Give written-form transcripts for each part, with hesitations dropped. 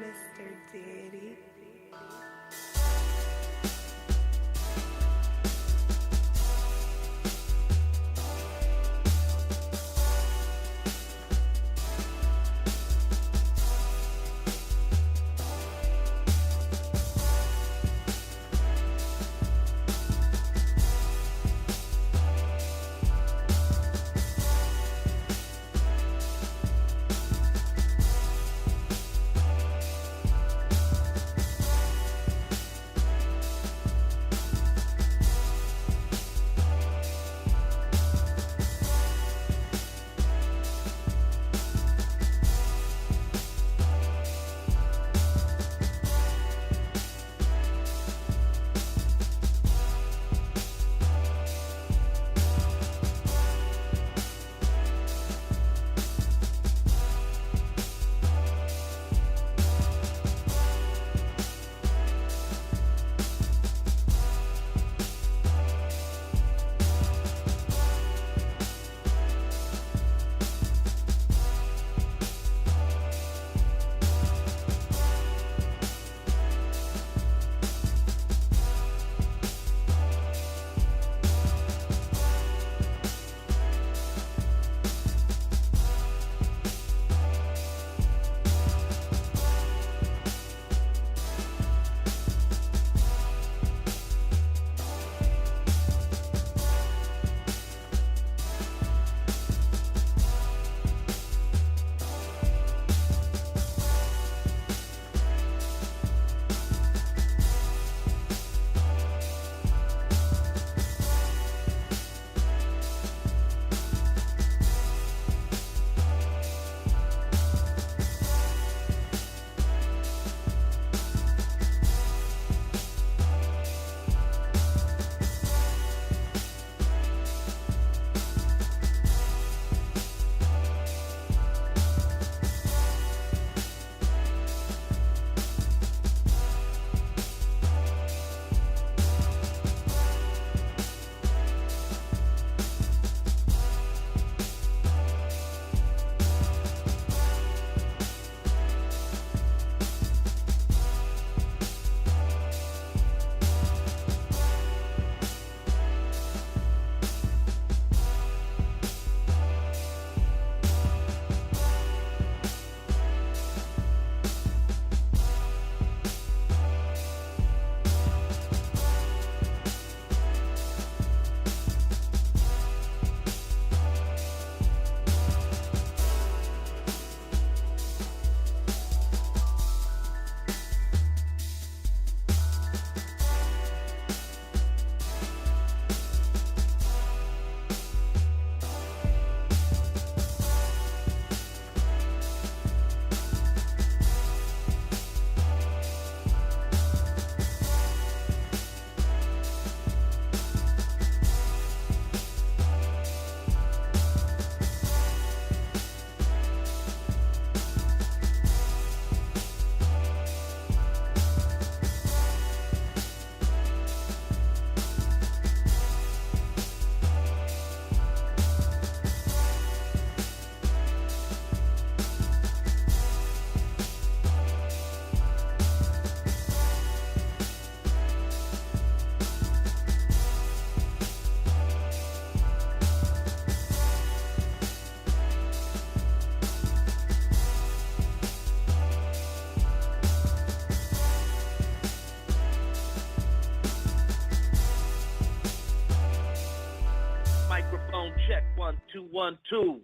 Mr. Diddy. Microphone check 1 2 1 2.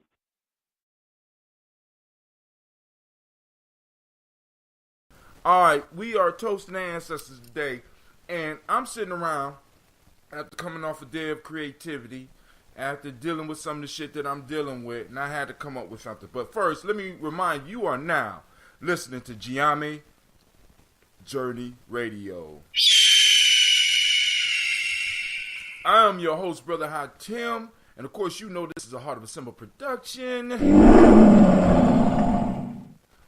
All right, we are toasting ancestors today, and I'm sitting around after coming off a day of creativity, after dealing with some of the shit that I'm dealing with, and I had to come up with something. But first, let me remind you are now listening to Gye-Nyame Journey Radio. I am your host, Brother Hot Tim, and of course, you know this is a Heart of a Simple production,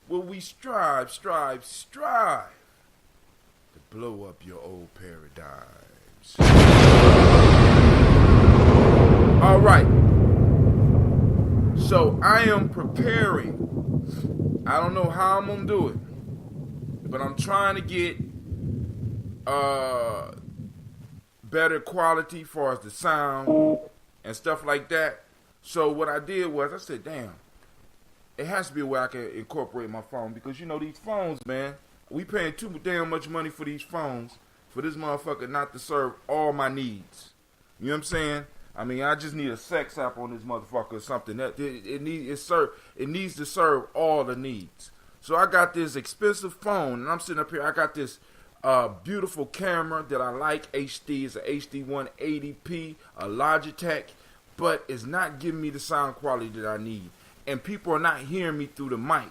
where we strive to blow up your old paradigms. All right. So I am preparing. I don't know how I'm going to do it, but I'm trying to get better quality as far as the sound and stuff like that. So what I did was I said, damn, it has to be a way I can incorporate my phone, because you know these phones, man, we paying too damn much money for these phones for this motherfucker not to serve all my needs. You know what I'm saying? I mean, I just need a sex app on this motherfucker or something. That it needs to serve all the needs. So I got this expensive phone, and I'm sitting up here. I got this beautiful camera that I like. HD is an HD 180p, a Logitech, but it's not giving me the sound quality that I need. And people are not hearing me through the mic,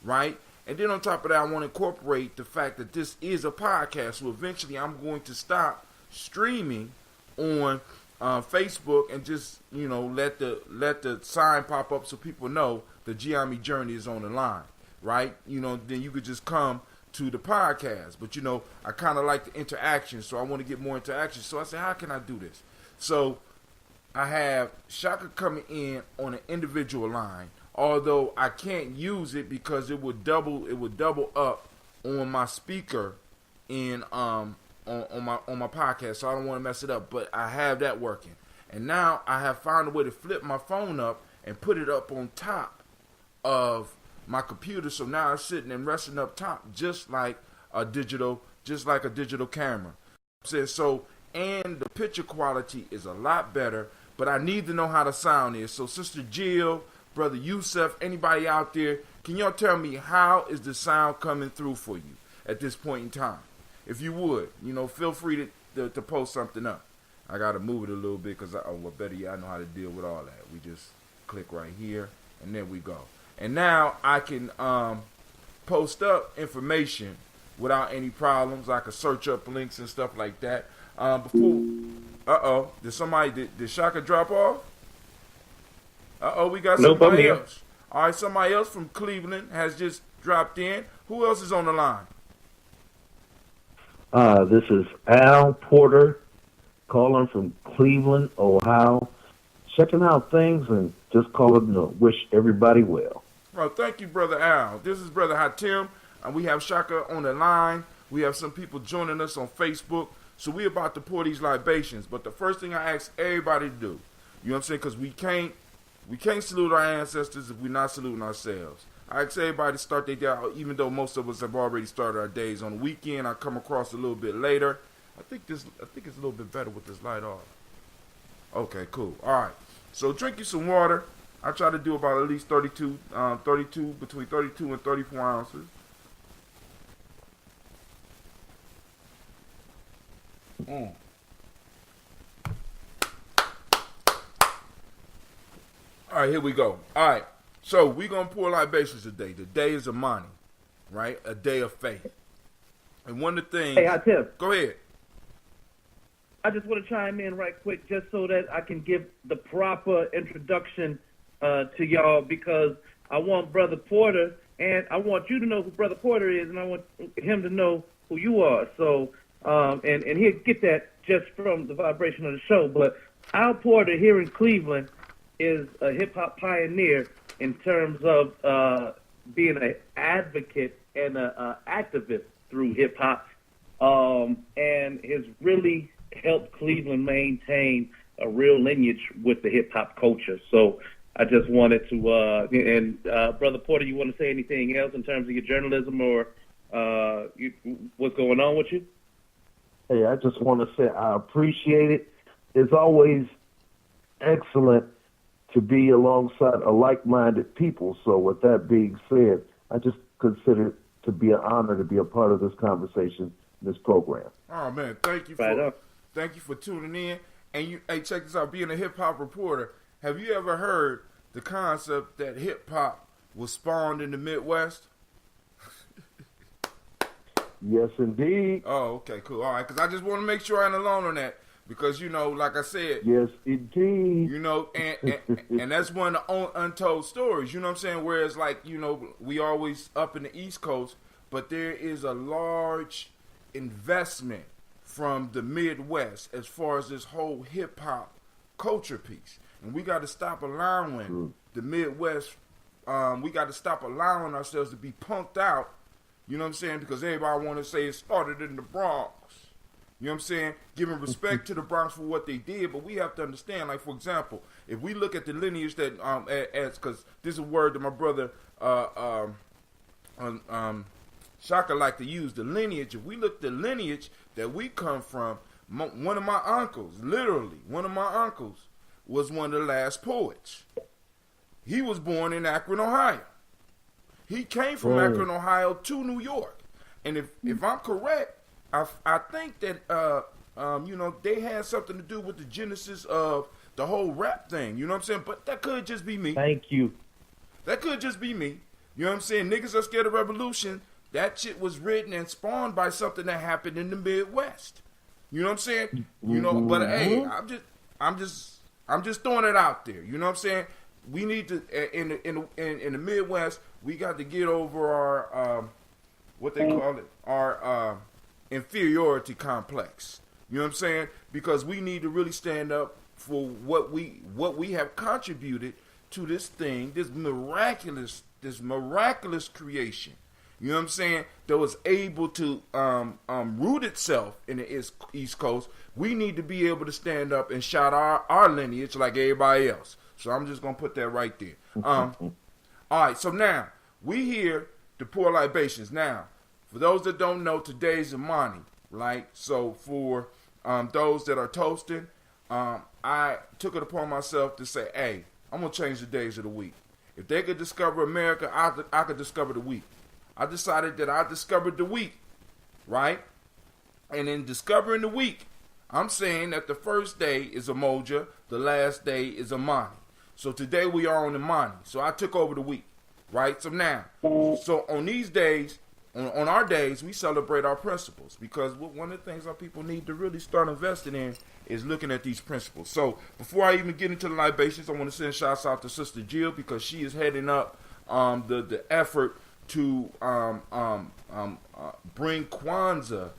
right? And then on top of that, I want to incorporate the fact that this is a podcast. So eventually I'm going to stop streaming on Facebook and just, you know, let the sign pop up so people know the Gye-Nyame journey is on the line, right? You know, then you could just come to the podcast. But, you know, I kind of like the interaction, so I want to get more interaction. So I said, how can I do this? So I have Shaka coming in on an individual line, although I can't use it because it would double up on my speaker in on my podcast, so I don't want to mess it up. But I have that working, and now I have found a way to flip my phone up and put it up on top of my computer. So now it's sitting and resting up top, just like a digital camera. So, and the picture quality is a lot better. But I need to know how the sound is. So Sister Jill, Brother Yusuf, anybody out there, can y'all tell me how is the sound coming through for you at this point in time? If you would, you know, feel free to post something up. I got to move it a little bit because, better yet, I know how to deal with all that. We just click right here, and there we go. And now I can post up information without any problems. I can search up links and stuff like that. Did Shaka drop off? We got somebody else. All right, somebody else from Cleveland has just dropped in. Who else is on the line? This is Al Porter calling from Cleveland, Ohio. Checking out things and just calling to wish everybody well. Well, thank you, Brother Al. This is Brother Hatim, and we have Shaka on the line. We have some people joining us on Facebook. So we about to pour these libations, but the first thing I ask everybody to do, you know what I'm saying, because we can't salute our ancestors if we're not saluting ourselves. I ask everybody to start their day, even though most of us have already started our days on the weekend. I come across a little bit later. I think it's a little bit better with this light off. Okay, cool. All right. So drink you some water. I try to do about at least 32, between 32 and 34 ounces. All right, here we go. All right, so we're going to pour libations today. The day is Imani, right? A day of faith. And one of the things... Hey, Tim. Go ahead. I just want to chime in right quick just so that I can give the proper introduction to y'all, because I want Brother Porter, and I want you to know who Brother Porter is, and I want him to know who you are. So... and he'll get that just from the vibration of the show. But Al Porter here in Cleveland is a hip-hop pioneer in terms of being an advocate and an activist through hip-hop, and has really helped Cleveland maintain a real lineage with the hip-hop culture. So I just wanted to, Brother Porter, you want to say anything else in terms of your journalism or what's going on with you? Hey, I just want to say I appreciate it. It's always excellent to be alongside a like-minded people. So with that being said, I just consider it to be an honor to be a part of this conversation, this program. Oh, man, thank you for tuning in. And hey, check this out. Being a hip-hop reporter, have you ever heard the concept that hip-hop was spawned in the Midwest? Yes, indeed. Oh, okay, cool. All right, because I just want to make sure I ain't alone on that. Because, you know, like I said. Yes, indeed. You know, and that's one of the untold stories, you know what I'm saying? Whereas, like, you know, we always up in the East Coast, but there is a large investment from the Midwest as far as this whole hip-hop culture piece. And we got to stop allowing the Midwest, we got to stop allowing ourselves to be punked out, You know what I'm saying? Because everybody want to say it started in the Bronx. You know what I'm saying? Giving respect to the Bronx for what they did, but we have to understand, like, for example, if we look at the lineage that, because this is a word that my brother, Shaka like to use, the lineage. If we look at the lineage that we come from, one of my uncles, literally, one of my uncles was one of the last poets. He was born in Akron, Ohio. He came from Akron, Ohio to New York. And if I'm correct, I think that, they had something to do with the genesis of the whole rap thing. You know what I'm saying? But that could just be me. Thank you. That could just be me. You know what I'm saying? Niggas Are Scared of Revolution. That shit was written and spawned by something that happened in the Midwest. You know what I'm saying? You know, but hey, I'm just throwing it out there. You know what I'm saying? We need to in the Midwest, we got to get over our what they call it, our inferiority complex. You know what I'm saying? Because we need to really stand up for what we have contributed to this thing, this miraculous creation. You know what I'm saying? That was able to root itself in the East Coast. We need to be able to stand up and shout our lineage like everybody else. So I'm just going to put that right there. All right, so now, we here to pour libations. Now, for those that don't know, today's Imani, right? So for those that are toasting, I took it upon myself to say, hey, I'm going to change the days of the week. If they could discover America, I could discover the week. I decided that I discovered the week, right? And in discovering the week, I'm saying that the first day is Umoja, the last day is Imani. So today we are on Imani. So I took over the week, right? So now, on these days, on our days, we celebrate our principles, because one of the things our people need to really start investing in is looking at these principles. So before I even get into the libations, I want to send shouts out to Sister Jill, because she is heading up the effort to bring Kwanzaa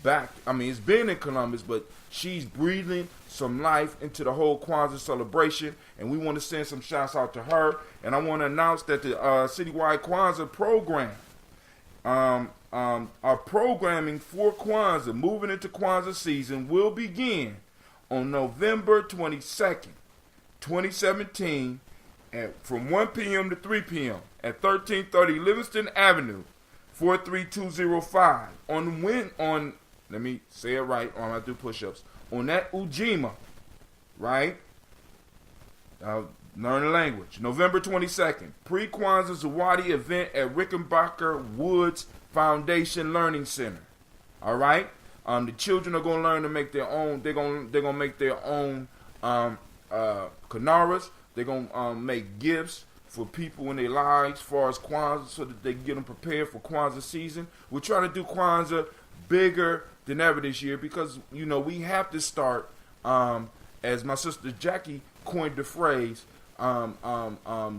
back. I mean, it's been in Columbus, but she's breathing some life into the whole Kwanzaa celebration, and we want to send some shouts out to her. And I want to announce that the citywide Kwanzaa program, our programming for Kwanzaa, moving into Kwanzaa season, will begin on November 22nd, 2017, from 1 p.m. to 3 p.m. at 1330 Livingston Avenue, 43205. Let me say it right, or I'm going to do push-ups. On that Ujima, right? Learn the language. November 22nd, pre-Kwanzaa Zawadi event at Rickenbacker Woods Foundation Learning Center. All right? The children are going to learn to make their own. They're going to make their own kanaras. They're going to make gifts for people in their lives as far as Kwanzaa, so that they can get them prepared for Kwanzaa season. We're trying to do Kwanzaa bigger than ever this year, because, you know, we have to start, as my sister Jackie coined the phrase,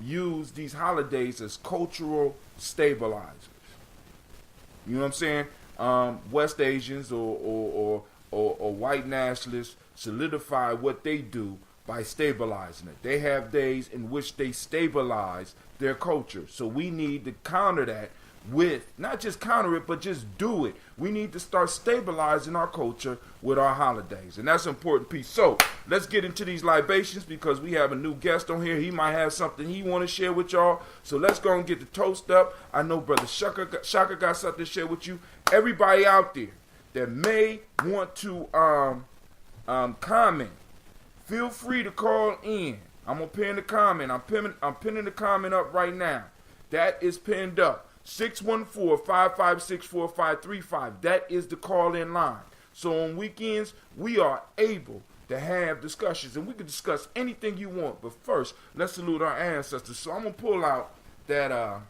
use these holidays as cultural stabilizers. You know what I'm saying? West Asians or white nationalists solidify what they do by stabilizing it. They have days in which they stabilize their culture. So we need to counter that with, not just counter it, but just do it. We need to start stabilizing our culture with our holidays. And that's an important piece. So let's get into these libations, because we have a new guest on here. He might have something he want to share with y'all. So let's go and get the toast up. I know Brother Shaka got something to share with you. Everybody out there that may want to comment, feel free to call in. I'm going to pin the comment. I'm pinning the comment up right now. That is pinned up. 614-556-4535. That is the call-in line. So on weekends, we are able to have discussions, and we can discuss anything you want. But first, let's salute our ancestors. So I'm going to pull out that, I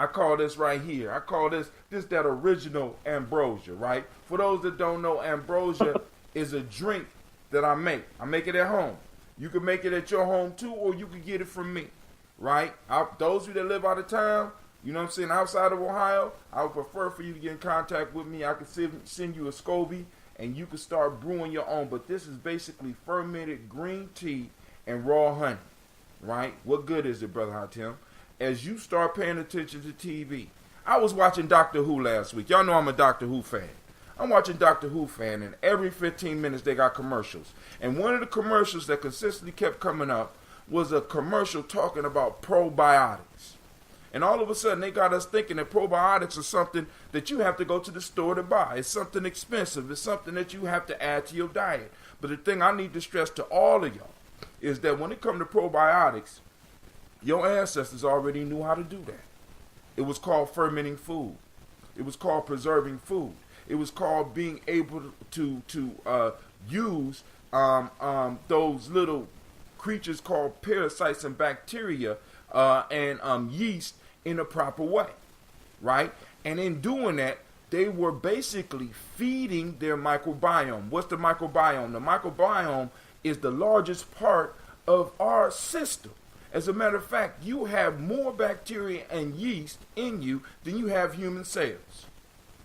call this right here. I call this that original ambrosia, right? For those that don't know, ambrosia is a drink that I make. I make it at home. You can make it at your home too, or you can get it from me, right? Those of you that live out of town, you know what I'm saying, outside of Ohio, I would prefer for you to get in contact with me. I can send you a SCOBY, and you can start brewing your own. But this is basically fermented green tea and raw honey, right? What good is it, Brother Hatim? As you start paying attention to TV, I was watching Doctor Who last week. Y'all know I'm a Doctor Who fan. I'm watching Doctor Who fan, and every 15 minutes they got commercials. And one of the commercials that consistently kept coming up was a commercial talking about probiotics. And all of a sudden, they got us thinking that probiotics are something that you have to go to the store to buy. It's something expensive. It's something that you have to add to your diet. But the thing I need to stress to all of y'all is that when it comes to probiotics, your ancestors already knew how to do that. It was called fermenting food. It was called preserving food. It was called being able to use those little creatures called parasites and bacteria and yeast in a proper way, right? And in doing that, they were basically feeding their microbiome. What's the microbiome? The microbiome is the largest part of our system. As a matter of fact, you have more bacteria and yeast in you than you have human cells,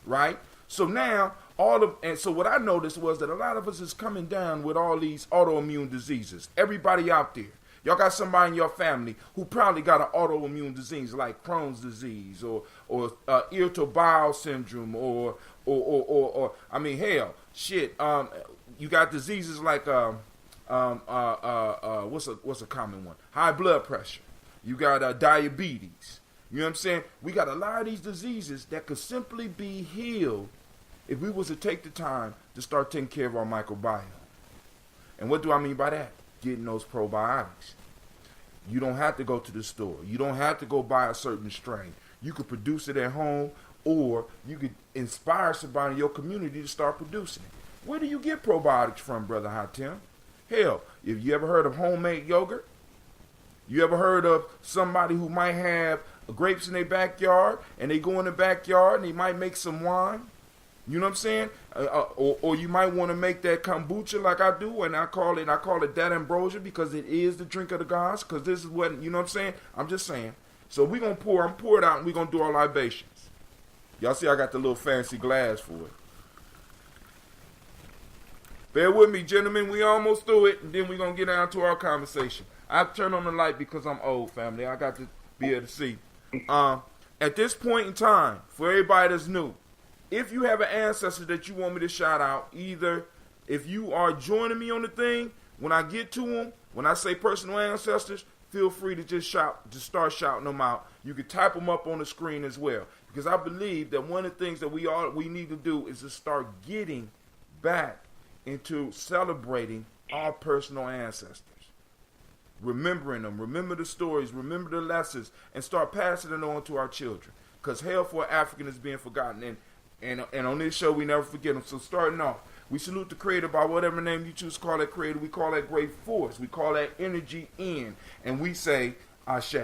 right? So now, so what I noticed was that a lot of us is coming down with all these autoimmune diseases. Everybody out there, y'all got somebody in your family who probably got an autoimmune disease like Crohn's disease or irritable bowel syndrome or I mean, hell, shit. You got diseases like what's a common one? High blood pressure. You got diabetes. You know what I'm saying? We got a lot of these diseases that could simply be healed if we was to take the time to start taking care of our microbiome. And what do I mean by that? Getting those probiotics. You don't have to go to the store. You don't have to go buy a certain strain. You could produce it at home, or you could inspire somebody in your community to start producing it. Where do you get probiotics from, Brother Hatem? Hell, if you ever heard of homemade yogurt, you ever heard of somebody who might have grapes in their backyard, and they go in the backyard and they might make some wine? You know what I'm saying? Or you might want to make that kombucha like I do, and I call it that ambrosia because it is the drink of the gods. Because this is what, you know what I'm saying? I'm just saying. So I'm pour it out, and we're gonna do our libations. Y'all see, I got the little fancy glass for it. Bear with me, gentlemen. We almost through it, and then we're gonna get down to our conversation. I have to turn on the light because I'm old, family. I got to be able to see. At this point in time, for everybody that's new, if you have an ancestor that you want me to shout out, either if you are joining me on the thing, when I get to them, when I say personal ancestors, feel free to just start shouting them out. You can type them up on the screen as well. Because I believe that one of the things that we need to do is to start getting back into celebrating our personal ancestors. Remembering them, remember the stories, remember the lessons, and start passing it on to our children. Because hell for an African is being forgotten. And on this show, we never forget them. So starting off, we salute the Creator by whatever name you choose to call that Creator. We call that great force. We call that energy in. And we say, Ashe.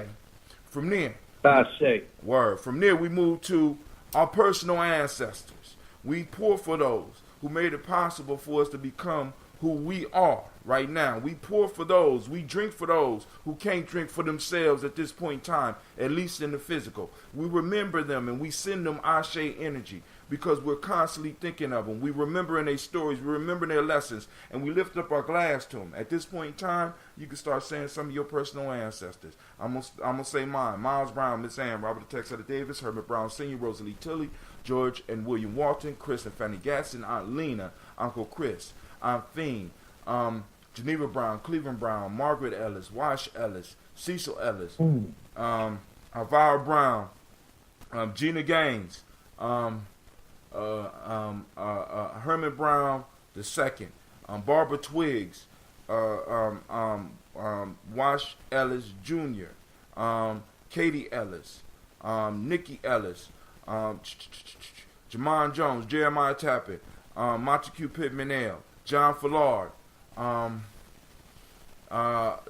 From there, Ashe. Word. From there, we move to our personal ancestors. We pour for those who made it possible for us to become who we are right now. We pour for those, we drink for those who can't drink for themselves at this point in time, at least in the physical. We remember them and we send them Ashe energy because we're constantly thinking of them. We remembering their stories, we remember their lessons, and we lift up our glass to them. At this point in time, you can start saying some of your personal ancestors. I'm gonna say mine. Miles Brown, Miss Ann, Robert Texetta Davis, Herbert Brown Sr., Rosalie Tilley, George and William Walton, Chris and Fanny Gaston, Aunt Lena, Uncle Chris, Aunt Fiend, Geneva Brown, Cleveland Brown, Margaret Ellis, Wash Ellis, Cecil Ellis, Alvara Brown, Gina Gaines, Herman Brown II, Barbara Twiggs, Wash Ellis Jr., Katie Ellis, Nikki Ellis, Jamon Jones, Jeremiah Tappet, Montague Pittman L, John Fallard,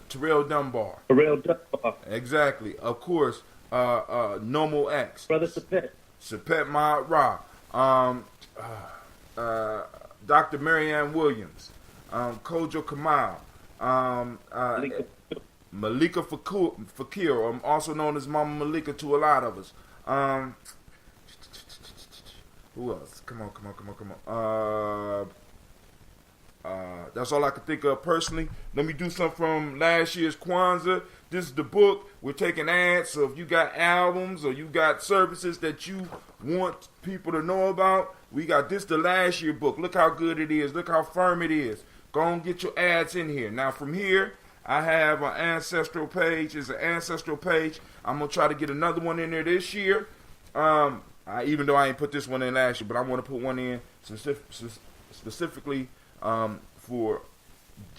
Terrell Dunbar. Exactly. Of course, Normal X. Brother Sapet. Sapet Maad Ra. Dr. Marianne Williams. Kojo Kamal. Malika Fakir, also known as Mama Malika to a lot of us. Who else? Come on. That's all I can think of personally. Let me do something from last year's Kwanzaa. This is the book. We're taking ads, so if you got albums or you got services that you want people to know about, we got this the last year book. Look how good it is. Look how firm it is. Go and get your ads in here. Now from here, I have an ancestral page. It's an ancestral page. I'm going to try to get another one in there this year. Even though I ain't put this one in last year, but I want to put one in specifically for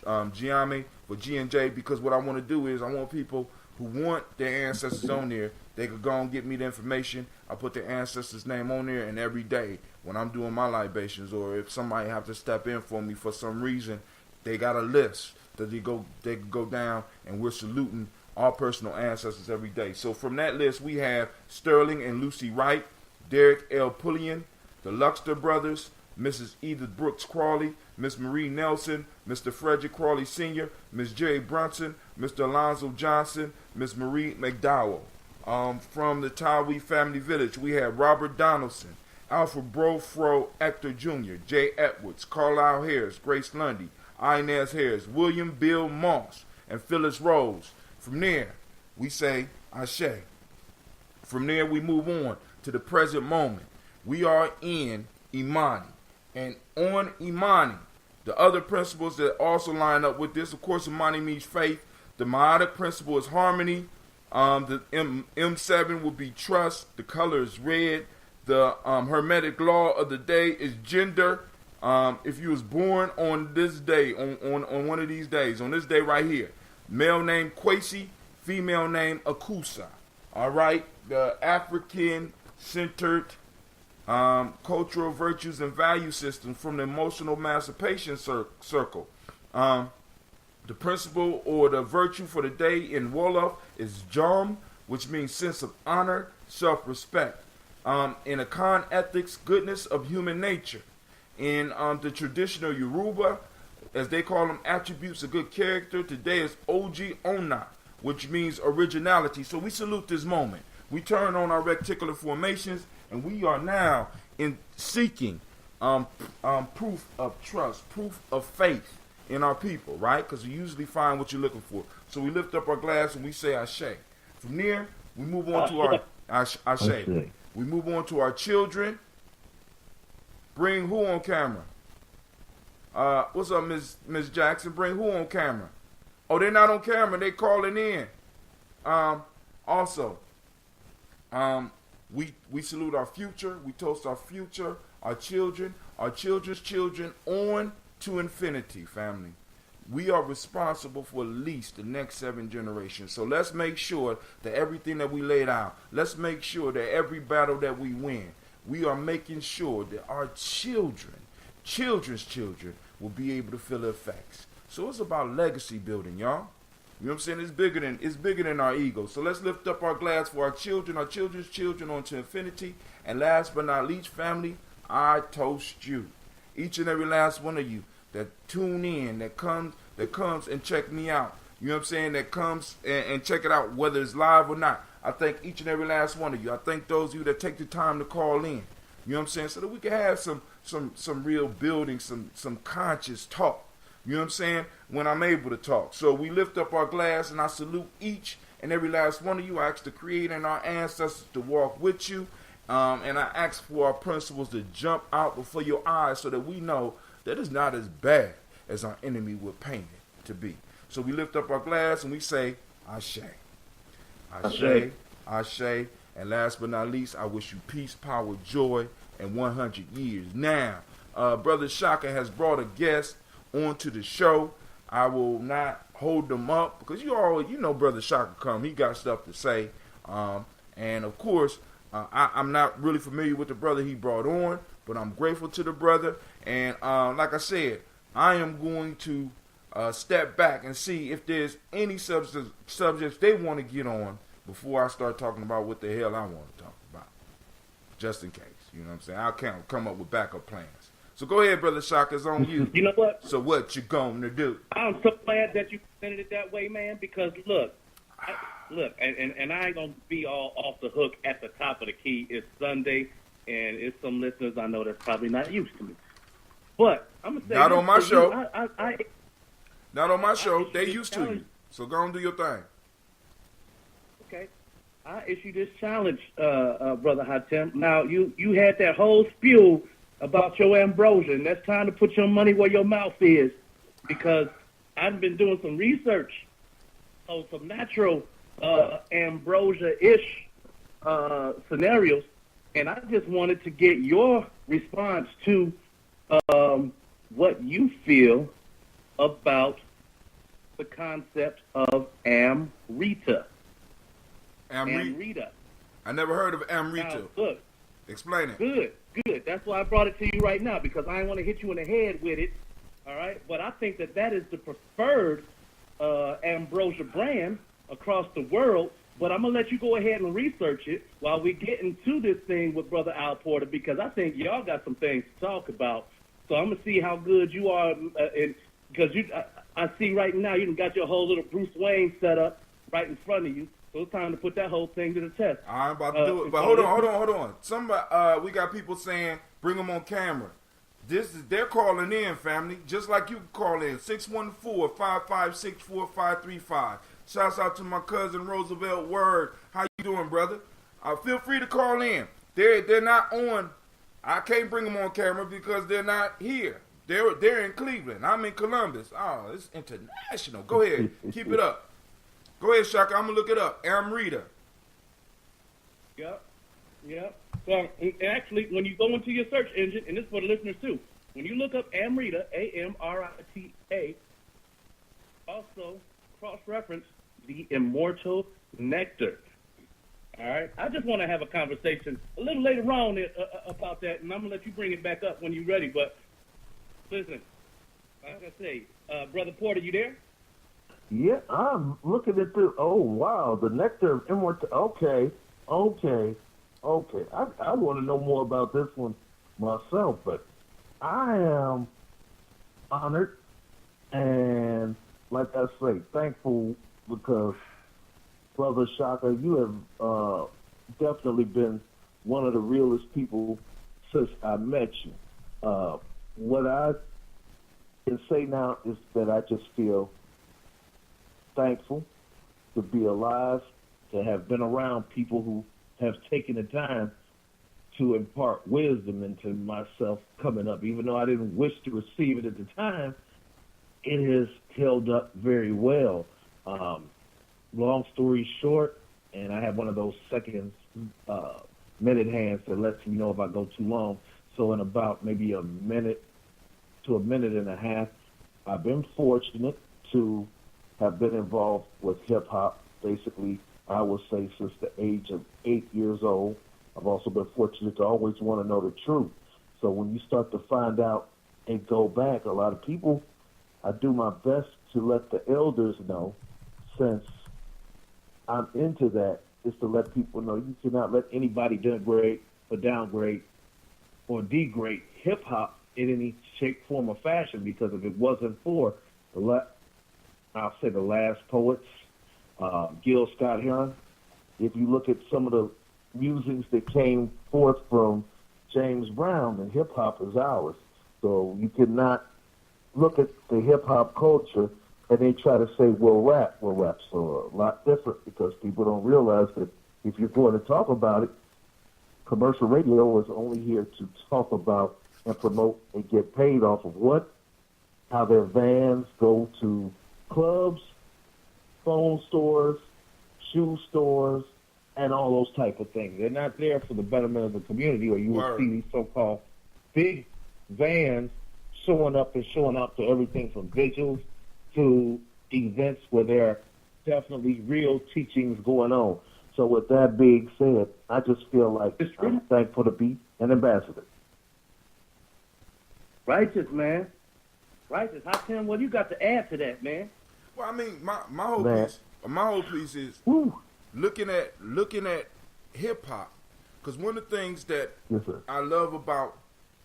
Gye-Nyame, for G&J, because what I want to do is I want people who want their ancestors on there, they could go and get me the information. I put their ancestors' name on there, and every day when I'm doing my libations, or if somebody have to step in for me for some reason, they got a list that they can go down, and we're saluting our personal ancestors every day. So from that list, we have Sterling and Lucy Wright, Derek L. Pulliam, the Luxter brothers, Mrs. Edith Brooks Crawley, Miss Marie Nelson, Mr. Frederick Crawley Sr., Miss Jerry Brunson, Mr. Alonzo Johnson, Miss Marie McDowell. From the Tawee Family Village, we have Robert Donaldson, Alfred Brofro Ector Jr., Jay Edwards, Carlisle Harris, Grace Lundy, Inez Harris, William Bill Moss, and Phyllis Rose. From there, we say Ashe. From there, we move on to the present moment. We are in Imani. And on Imani, the other principles that also line up with this, of course, Imani means faith. The Ma'atic principle is harmony. The M7 would be trust. The color is red. The hermetic law of the day is gender. If you was born on this day, on one of these days, on this day right here, male name Kwesi, female name Akusa. All right, the African-centered cultural virtues and value system from the emotional emancipation circle. The principle or the virtue for the day in Wolof is Jom, which means sense of honor, self-respect. In Akan ethics, goodness of human nature. In the traditional Yoruba, as they call them, attributes of good character, today is Oji Ona, which means originality. So we salute this moment. We turn on our reticular formations, and we are now in seeking proof of trust, proof of faith in our people, right? Because you usually find what you're looking for. So we lift up our glass and we say Ashe. From there, we move on to our Ashe. We move on to our children. Bring who on camera? What's up, Miss Jackson? Bring who on camera? Oh, they're not on camera. They calling in. Also, we salute our future. We toast our future, our children, our children's children on to infinity, family. We are responsible for at least the next 7 generations. So let's make sure that everything that we laid out, let's make sure that every battle that we win, we are making sure that our children, children's children, will be able to feel the effects. So it's about legacy building, y'all. You know what I'm saying? It's bigger than our ego. So let's lift up our glass for our children, our children's children onto infinity. And last but not least, family, I toast you. Each and every last one of you that tune in, that comes and check me out. You know what I'm saying? That comes and check it out, whether it's live or not. I thank each and every last one of you. I thank those of you that take the time to call in. You know what I'm saying? So that we can have some real building, some conscious talk. You know what I'm saying? When I'm able to talk. So we lift up our glass and I salute each and every last one of you. I ask the Creator and our ancestors to walk with you. And I ask for our principles to jump out before your eyes so that we know that it's not as bad as our enemy would paint it to be. So we lift up our glass and we say, Ashe. Ashe. Ashe. And last but not least, I wish you peace, power, joy, and 100 years. Now, Brother Shaka has brought a guest onto the show. I will not hold them up because you know Brother Shaka come. He got stuff to say. And of course, I'm not really familiar with the brother he brought on, but I'm grateful to the brother. And like I said, I am going to step back and see if there's any subjects they want to get on before I start talking about what the hell I want to talk about. Just in case. You know what I'm saying? I'll come up with backup plans. So go ahead, Brother Shaka, it's on you. You know what? So what you gonna do? I'm so glad that you presented it that way, man, because look, and I ain't going to be all off the hook at the top of the key. It's Sunday, and it's some listeners I know that's probably not used to me. But I'm gonna say Not this on my to show. You. Not on my show. issue They this used to challenge. you. So go and do your thing. Okay. I issue this challenge, Brother Hatem. Now, you had that whole spew about your ambrosia, and that's time to put your money where your mouth is, because I've been doing some research on some natural ambrosia-ish scenarios, and I just wanted to get your response to what you feel about the concept of Amrita. Amrita. I never heard of Amrita. Now, look, Explain it. good. That's why I brought it to you right now, because I didn't want to hit you in the head with it. All right, but I think that is the preferred ambrosia brand across the world. But I'm gonna let you go ahead and research it while we get into this thing with Brother Al Porter, because I think y'all got some things to talk about. So I'm gonna see how good you are, because I see right now you got your whole little Bruce Wayne set up right in front of you. So it's time to put that whole thing to the test. I'm about to do it, but hold on. Somebody, we got people saying bring them on camera. They're calling in, family, just like you can call in 614-556-4535. Shouts out to my cousin Roosevelt Word. How you doing, brother? Feel free to call in. They're not on. I can't bring them on camera because they're not here. They're in Cleveland. I'm in Columbus. Oh, it's international. Go ahead, keep it up. Go ahead, Shaka. I'm gonna look it up. Amrita. Yep. Well, actually, when you go into your search engine, and this is for the listeners too, when you look up Amrita, Amrita, also cross-reference the immortal nectar. All right? I just want to have a conversation a little later on about that, and I'm going to let you bring it back up when you're ready. But listen, like I say, Brother Porter, you there? Yeah, I'm looking at the. Oh wow, the nectar of immortal. Okay. I want to know more about this one myself, but I am honored and, like I say, thankful, because Brother Shaka, you have definitely been one of the realest people since I met you. What I can say now is that I just feel thankful to be alive, to have been around people who have taken the time to impart wisdom into myself coming up. Even though I didn't wish to receive it at the time, it has held up very well. Long story short, and I have one of those second minute hands that lets me know if I go too long. So in about maybe a minute to a minute and a half, I've been fortunate to have been involved with hip-hop, basically, I would say, since the age of 8 years old. I've also been fortunate to always want to know the truth. So when you start to find out and go back, a lot of people, I do my best to let the elders know, since I'm into that, is to let people know you cannot let anybody denigrate or downgrade or degrade hip-hop in any shape, form, or fashion, because if it wasn't for I'll say the last poets, Gil Scott-Heron. If you look at some of the musings that came forth from James Brown, and hip-hop is ours. So you cannot look at the hip-hop culture and they try to say, well, rap's a lot different, because people don't realize that if you're going to talk about it, commercial radio is only here to talk about and promote and get paid off of what? How their vans go to clubs, phone stores, shoe stores, and all those type of things. They're not there for the betterment of the community, or you will see these so-called big vans showing up to everything from vigils to events where there are definitely real teachings going on. So with that being said, I just feel like I'm thankful to be an ambassador. Righteous, man. Righteous. Hatem, what you got to add to that, man? Well, I mean, my whole piece is looking at hip hop, because one of the things that I love about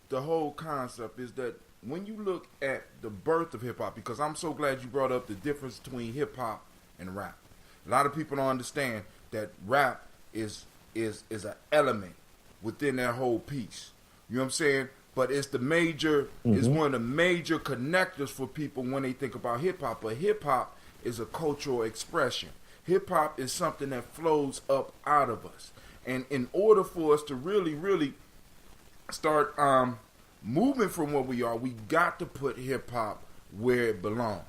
the whole concept is that when you look at the birth of hip hop, because I'm so glad you brought up the difference between hip hop and rap. A lot of people don't understand that rap is an element within that whole piece. You know what I'm saying? but it's the major, it's one of the major connectors for people when they think about hip hop. But hip hop is a cultural expression. Hip hop is something that flows up out of us. And in order for us to really, really start moving from where we are, we got to put hip hop where it belongs.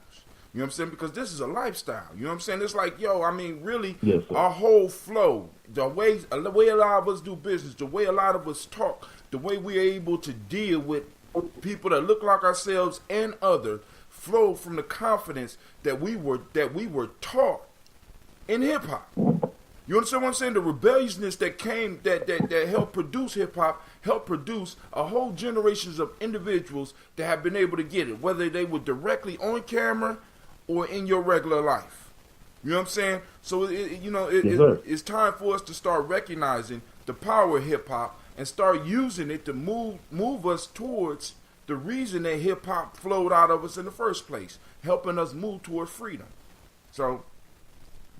You know what I'm saying? Because this is a lifestyle. You know what I'm saying? It's like, yo, I mean, really, Yes, sir. our whole flow, the way a lot of us do business, the way a lot of us talk, the way we're able to deal with people that look like ourselves and others, flow from the confidence that we were taught in hip hop. You understand what I'm saying? The rebelliousness that came, that helped produce hip hop, helped produce a whole generations of individuals that have been able to get it, whether they were directly on camera or in your regular life. You know what I'm saying? So it's time for us to start recognizing the power of hip hop and start using it to move us towards the reason that hip hop flowed out of us in the first place, helping us move toward freedom. So,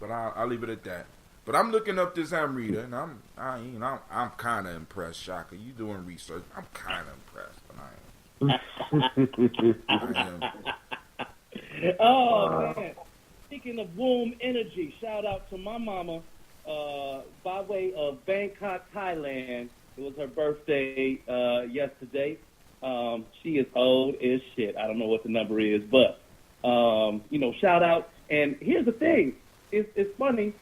but I'll leave it at that. But I'm looking up this Amrita, and I'm kind of impressed, Shaka. You doing research? I'm kind of impressed, but I am. Oh, man. Speaking of womb energy, shout out to my mama by way of Bangkok, Thailand. It was her birthday yesterday. She is old as shit. I don't know what the number is, but, shout out. And here's the thing. It's funny.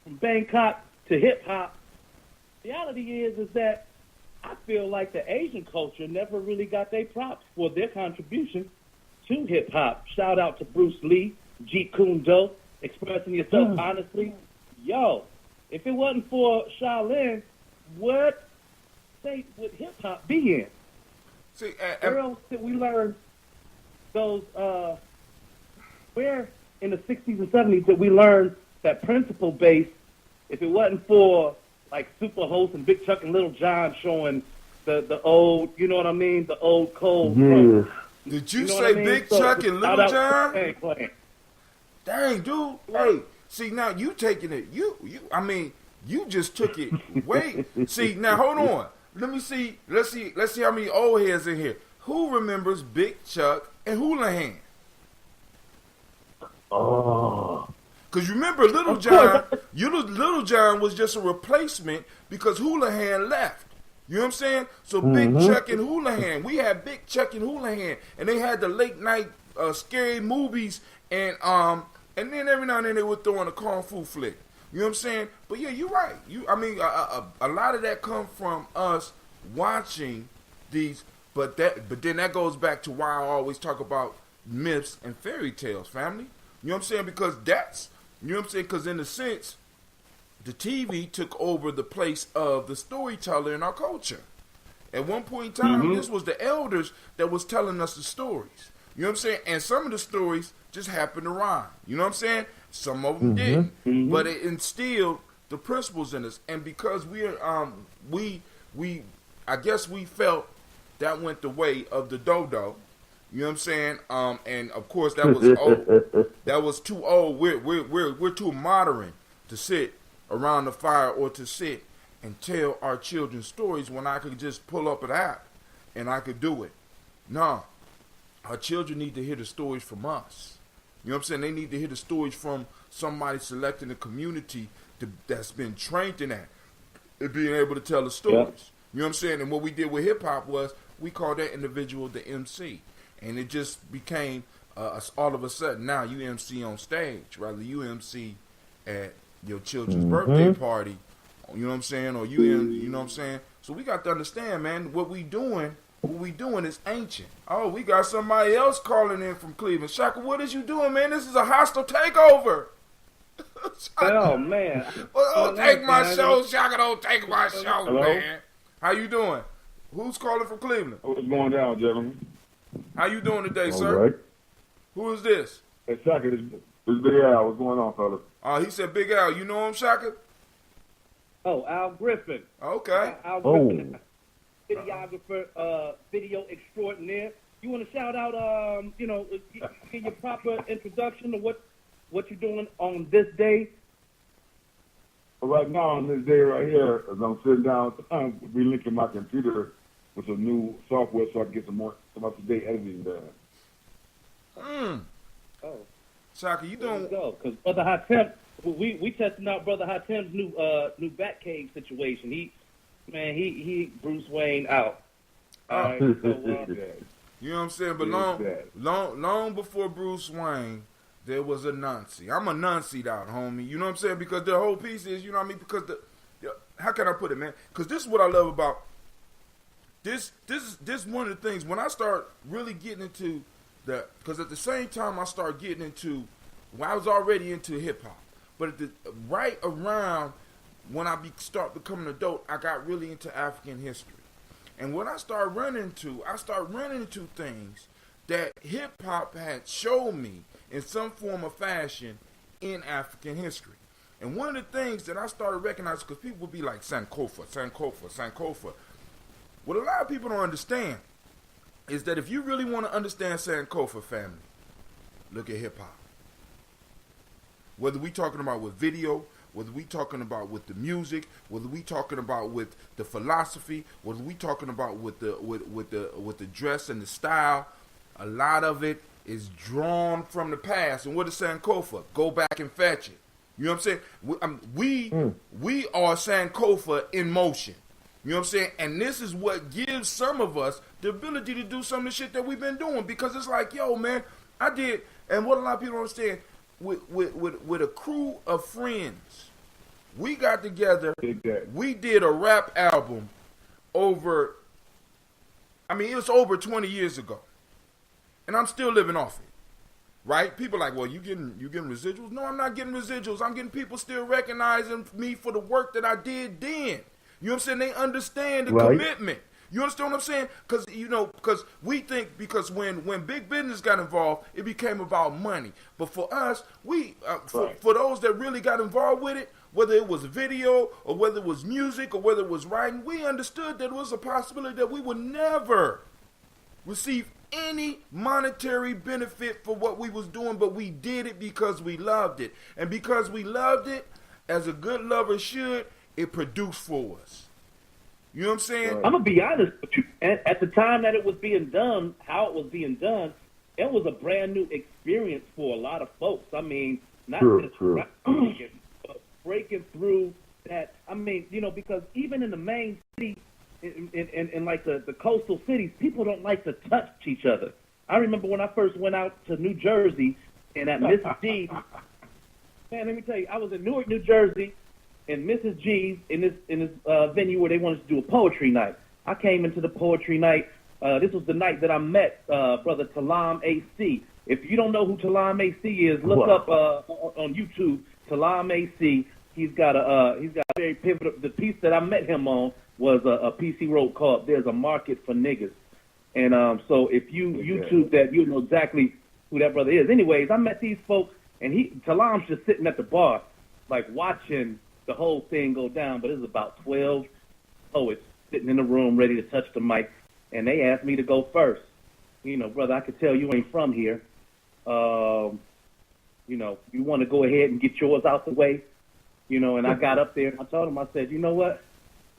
From Bangkok to hip-hop, reality is that I feel like the Asian culture never really got their props for their contribution to hip-hop. Shout out to Bruce Lee, Jeet Kune Do, expressing yourself honestly. Yo, if it wasn't for Shaolin, what state would hip-hop be in? See, where else did we learn those, where in the 60s and 70s did we learn that principle base, if it wasn't for like Super Host and Big Chuck and Little John showing the old, you know what I mean, the old cold. Yes. Did you, know say what I mean? Big So, Chuck and Little John? Dang, dude. Hey, see now you taking it. You just took it way. See now, hold on. Let me see. Let's see how many old heads in here. Who remembers Big Chuck and Houlihan? Oh. Because you remember Little John, Little John was just a replacement because Houlihan left. You know what I'm saying? So Big Chuck and Houlihan, we had Big Chuck and Houlihan, and they had the late night scary movies, and then every now and then they would throw in a kung fu flick. You know what I'm saying? But yeah, you're right. A lot of that comes from us watching these, but then that goes back to why I always talk about myths and fairy tales, family. You know what I'm saying? Because that's, you know what I'm saying? Because in a sense, the TV took over the place of the storyteller in our culture. At one point in time, this was the elders that was telling us the stories. You know what I'm saying? And some of the stories just happened to rhyme. You know what I'm saying? Some of them didn't. But it instilled the principles in us. And because I guess we felt that went the way of the dodo. You know what I'm saying? And of course that was old. That was too old. We're too modern to sit around the fire or to sit and tell our children stories when I could just pull up an app and I could do it. No. Our children need to hear the stories from us. You know what I'm saying? They need to hear the stories from somebody selected in the community that's been trained in that and being able to tell the stories. Yep. You know what I'm saying? And what we did with hip hop was we called that individual the MC. And it just became all of a sudden now you MC on stage, rather you MC at your children's birthday party, you know what I'm saying, or you know what I'm saying. So we got to understand, man, what we doing is ancient. Oh, we got somebody else calling in from Cleveland. Shaka, what is you doing, man? This is a hostile takeover. Oh man! Well, don't take my show, Shaka. Don't take my show, man. How you doing? Who's calling from Cleveland? What's going down, gentlemen? How you doing today, sir? Right. Who is this? Hey, Shaka, this Big Al. What's going on, fellas? He said Big Al. You know him, Shaka? Oh, Al Griffin. Okay. Al Griffin, videographer, video extraordinaire. You want to shout out, give your proper introduction to what you're doing on this day? Right now, on this day right here, as I'm sitting down, relinking my computer with some new software so I can get some up-to-date editing done. Oh, Shaka, you there we doing? go. Because Brother Hot Temp, we testing out Brother Hot Temp's new Batcave situation. He Bruce Wayne out. All right, so, You know what I'm saying? But long before Bruce Wayne, there was a Nancy. I'm a Nancy'd out, homie. You know what I'm saying? Because the whole piece is, you know what I mean? Because how can I put it, man? Because this is what I love about this. This one of the things when I start really getting into because at the same time I start getting into, well, I was already into hip hop, but right around when I start becoming an adult, I got really into African history. And what I start running into things that hip hop had showed me in some form or fashion in African history. And one of the things that I started recognizing, because people would be like, Sankofa. What a lot of people don't understand is that if you really want to understand Sankofa, family, look at hip hop. Whether we talking about with video, whether we talking about with the music, whether we talking about with the philosophy, whether we talking about with the dress and the style, a lot of it is drawn from the past. And what is Sankofa? Go back and fetch it. You know what I'm saying? We are Sankofa in motion. You know what I'm saying? And this is what gives some of us the ability to do some of the shit that we've been doing, because it's like, yo, man, I did, and what a lot of people don't understand, with a crew of friends, we got together, we did a rap album it was over 20 years ago, and I'm still living off it, right? People are like, well, you getting residuals? No, I'm not getting residuals. I'm getting people still recognizing me for the work that I did then. You know what I'm saying? They understand the commitment. You understand what I'm saying? Because we think, because when big business got involved, it became about money. But for us, for those that really got involved with it, whether it was video or whether it was music or whether it was writing, we understood that it was a possibility that we would never receive any monetary benefit for what we was doing, but we did it because we loved it. And because we loved it, as a good lover should, it produced for us. You know what I'm saying? I'm going to be honest with you. At the time that it was being done, how it was being done, it was a brand new experience for a lot of folks. I mean, not just breaking through that. I mean, because even in the main city, in like the coastal cities, people don't like to touch each other. I remember when I first went out to New Jersey and at Mrs. G, man, let me tell you, I was in Newark, New Jersey, and Mrs. G's in this venue where they wanted to do a poetry night. I came into the poetry night. This was the night that I met Brother Talam AC. If you don't know who Talam AC is, look up on YouTube Talam AC. He's got a very pivotal. The piece that I met him on was a piece he wrote called "There's a Market for Niggas." And so if you YouTube that, you'll know exactly who that brother is. Anyways, I met these folks, and Talam's just sitting at the bar, like watching the whole thing go down. But it was about 12 poets sitting in the room ready to touch the mic, and they asked me to go first. Brother, I could tell you ain't from here. You want to go ahead and get yours out the way. And I got up there and I told him, I said, you know what?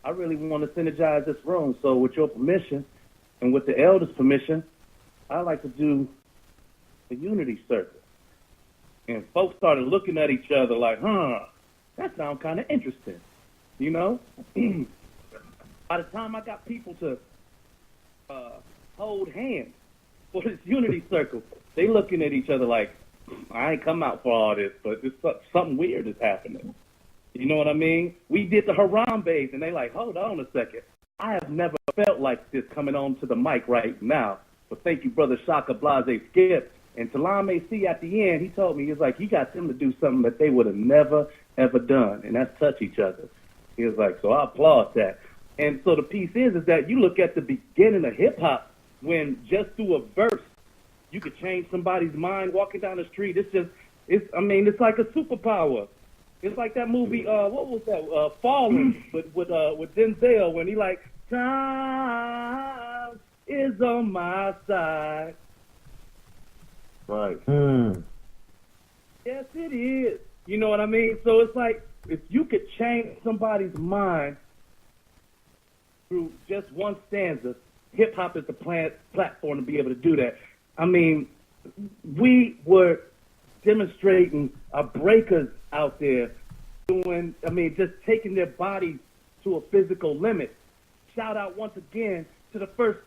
I really want to synergize this room. So with your permission and with the elders' permission, I'd like to do a unity circle. And folks started looking at each other like, that sounds kind of interesting. By the time I got people to hold hands for this unity circle, they looking at each other like, I ain't come out for all this, but something weird is happening. You know what I mean? We did the Harambe's, and they like, hold on a second. I have never felt like this coming on to the mic right now. But thank you, Brother Shaka Blase Skip. And Talam AC at the end, he told me, he was like, he got them to do something that they would have never, ever done, and that's touch each other. He was like, so I applaud that. And so the piece is that you look at the beginning of hip-hop, when just through a verse, you could change somebody's mind walking down the street. It's like a superpower. It's like that movie, what was that? Fallen with Denzel, when he like, time is on my side. Right. Yes, it is. You know what I mean? So it's like, if you could change somebody's mind through just one stanza, hip hop is the platform to be able to do that. I mean, we were demonstrating breakers out there just taking their bodies to a physical limit. Shout out once again to the first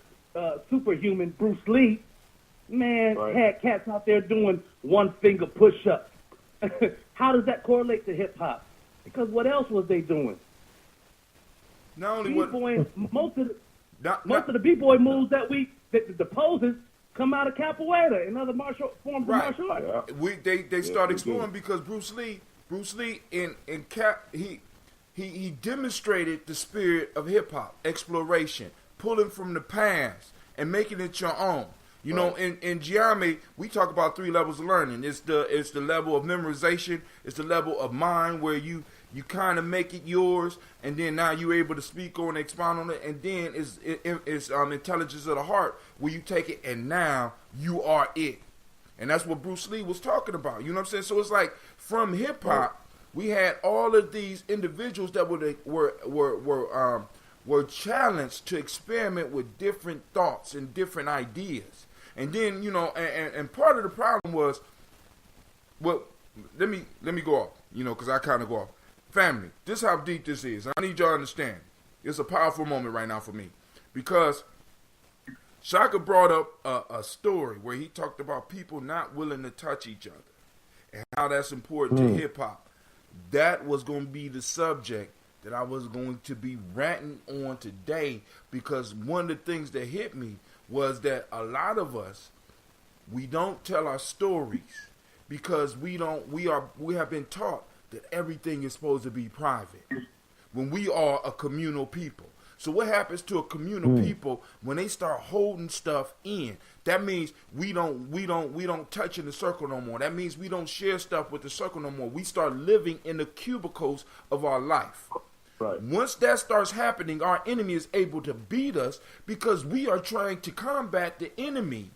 superhuman, Bruce Lee. Man, had cats out there doing one finger push-ups. How does that correlate to hip hop? Because what else was they doing? Not only most of the b-boy moves that the poses come out of capoeira and other forms of martial arts. Yeah. They start exploring because Bruce Lee he demonstrated the spirit of hip hop exploration, pulling from the past and making it your own. You know, in Gye-Nyame, we talk about 3 levels of learning. It's the level of memorization. It's the level of mind where you kind of make it yours, and then now you're able to speak on and expound on it. And then it's intelligence of the heart where you take it and now you are it. And that's what Bruce Lee was talking about. You know what I'm saying? So it's like from hip hop, we had all of these individuals that were challenged to experiment with different thoughts and different ideas. And then, you know, and part of the problem was, well, let me go off, you know, because I kind of go off. Family, this is how deep this is. I need y'all to understand. It's a powerful moment right now for me. Because Shaka brought up a story where he talked about people not willing to touch each other and how that's important to hip-hop. That was going to be the subject that I was going to be ranting on today, because one of the things that hit me was that a lot of us, we don't tell our stories because we have been taught that everything is supposed to be private when we are a communal people. So what happens to a communal people when they start holding stuff in? That means we don't touch in the circle no more. That means we don't share stuff with the circle no more. We start living in the cubicles of our life. Right. Once that starts happening, our enemy is able to beat us because we are trying to combat the enemy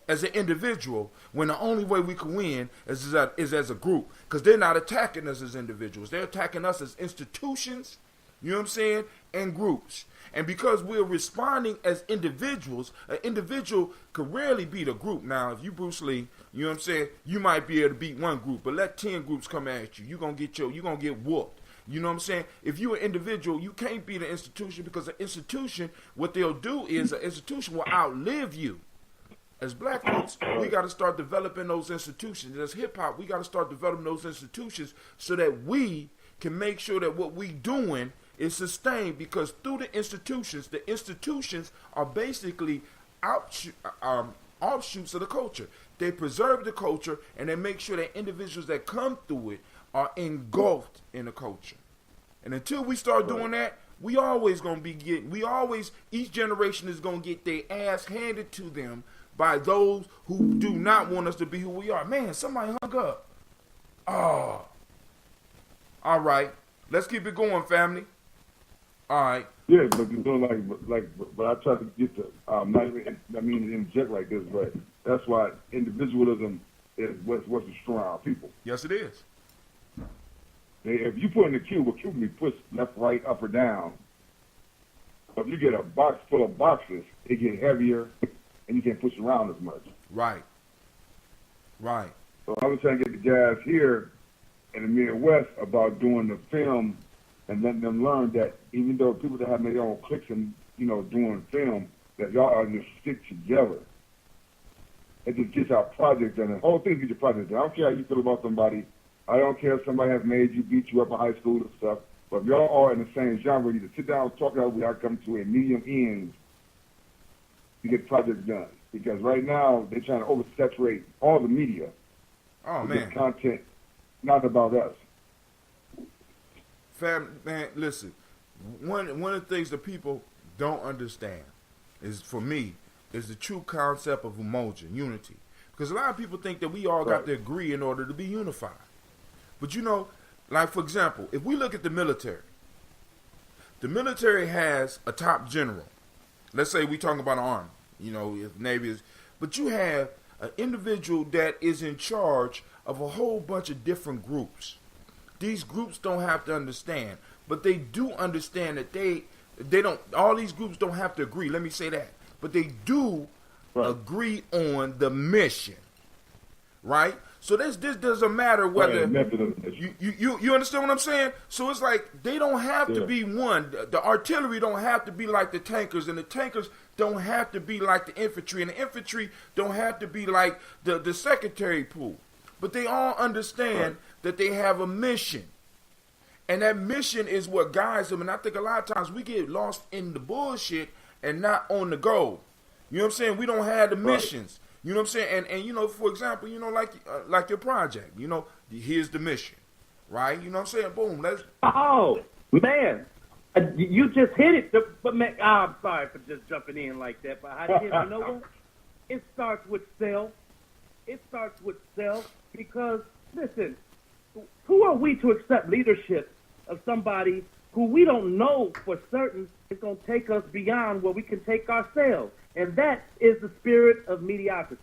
as an individual, when the only way we can win is as a group, because they're not attacking us as individuals. They're attacking us as institutions, you know what I'm saying, and groups. And because we're responding as individuals, an individual could rarely beat a group. Now, if you Bruce Lee, you know what I'm saying, you might be able to beat one group, but let 10 groups come at you. You're going to get whooped. You know what I'm saying? If you're an individual, you can't beat an institution, because an institution, what they'll do is an institution will outlive you. As black folks, we got to start developing those institutions. As hip-hop, we got to start developing those institutions so that we can make sure that what we doing is sustained, because through the institutions are basically offshoots of the culture. They preserve the culture, and they make sure that individuals that come through it are engulfed in the culture. And until we start doing that, we always going to be each generation is going to get their ass handed to them by those who do not want us to be who we are. Man, somebody hung up. Oh. All right. Let's keep it going, family. All right. Yeah, but you know, but I try to get to, to interject like this, but that's why individualism is what's destroying our people. Yes, it is. If you put in the cube can be pushed left, right, up, or down. But if you get a box full of boxes, it get heavier, and you can't push around as much. Right. Right. So I was trying to get the guys here in the Midwest about doing the film and letting them learn that even though people that have their own cliques and, you know, doing film, that y'all are just stick together. It just gets our project done. The whole thing gets your project done. I don't care how you feel about somebody. I don't care if somebody has beat you up in high school and stuff. But if y'all are in the same genre, you need to sit down and talk about we are coming to a medium end to get projects done. Because right now, they're trying to oversaturate all the media. Oh, man. Content, not about us. Man, listen. One of the things that people don't understand is, for me, is the true concept of emotion, unity. Because a lot of people think that we all got to agree in order to be unified. But you know, like for example, if we look at the military has a top general. Let's say we talking about an army, you know, if Navy is, but you have an individual that is in charge of a whole bunch of different groups. These groups don't have to understand, but they do understand that They don't. All these groups don't have to agree. Let me say that, but they do agree on the mission, right? So this doesn't matter whether you understand what I'm saying. So it's like they don't have to be one. The artillery don't have to be like the tankers, and the tankers don't have to be like the infantry, and the infantry don't have to be like the secondary pool. But they all understand that they have a mission. And that mission is what guides them. And I think a lot of times we get lost in the bullshit and not on the goal. You know what I'm saying? We don't have the missions. You know what I'm saying? And you know, for example, you know, like your project, you know, here's the mission, right? You know what I'm saying? Boom. Let's. Oh, man. You just hit it. But man, I'm sorry for just jumping in like that. But you know what? It starts with self. It starts with self because, listen, who are we to accept leadership of somebody who we don't know for certain is going to take us beyond where we can take ourselves? And that is the spirit of mediocrity.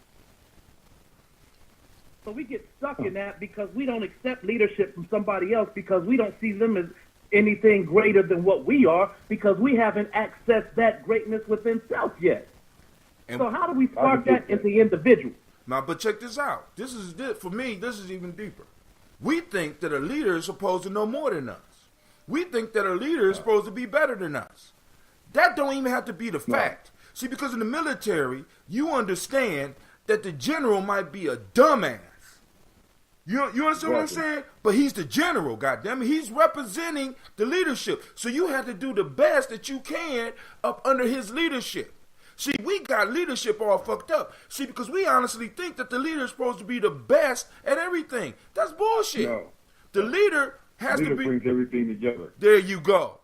So we get stuck in that because we don't accept leadership from somebody else because we don't see them as anything greater than what we are because we haven't accessed that greatness within self yet. And so how do we spark that in the individual? Now, but check this out. For me, this is even deeper. We think that a leader is supposed to know more than us. We think that a leader is supposed to be better than us. That don't even have to be the fact. See, because in the military, you understand that the general might be a dumbass. You understand what I'm saying? But he's the general, goddammit. He's representing the leadership. So you have to do the best that you can up under his leadership. See, we got leadership all fucked up. See, because we honestly think that the leader is supposed to be the best at everything. That's bullshit. No. The leader has to be... brings everything together. There you go.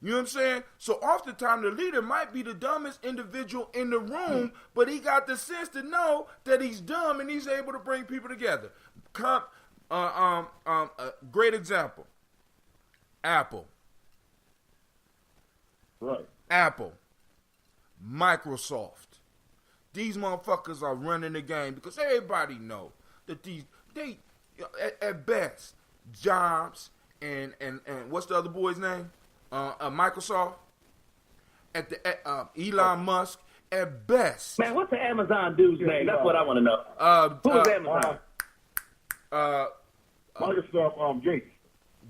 You know what I'm saying? So oftentimes the leader might be the dumbest individual in the room, but he got the sense to know that he's dumb and he's able to bring people together. Great example. Apple. Right. Apple. Microsoft. These motherfuckers are running the game because everybody know that they at best Jobs and what's the other boy's name? Microsoft. Elon Musk at best. Man, what's the Amazon dude's name? That's what I want to know. Who's Amazon? Microsoft.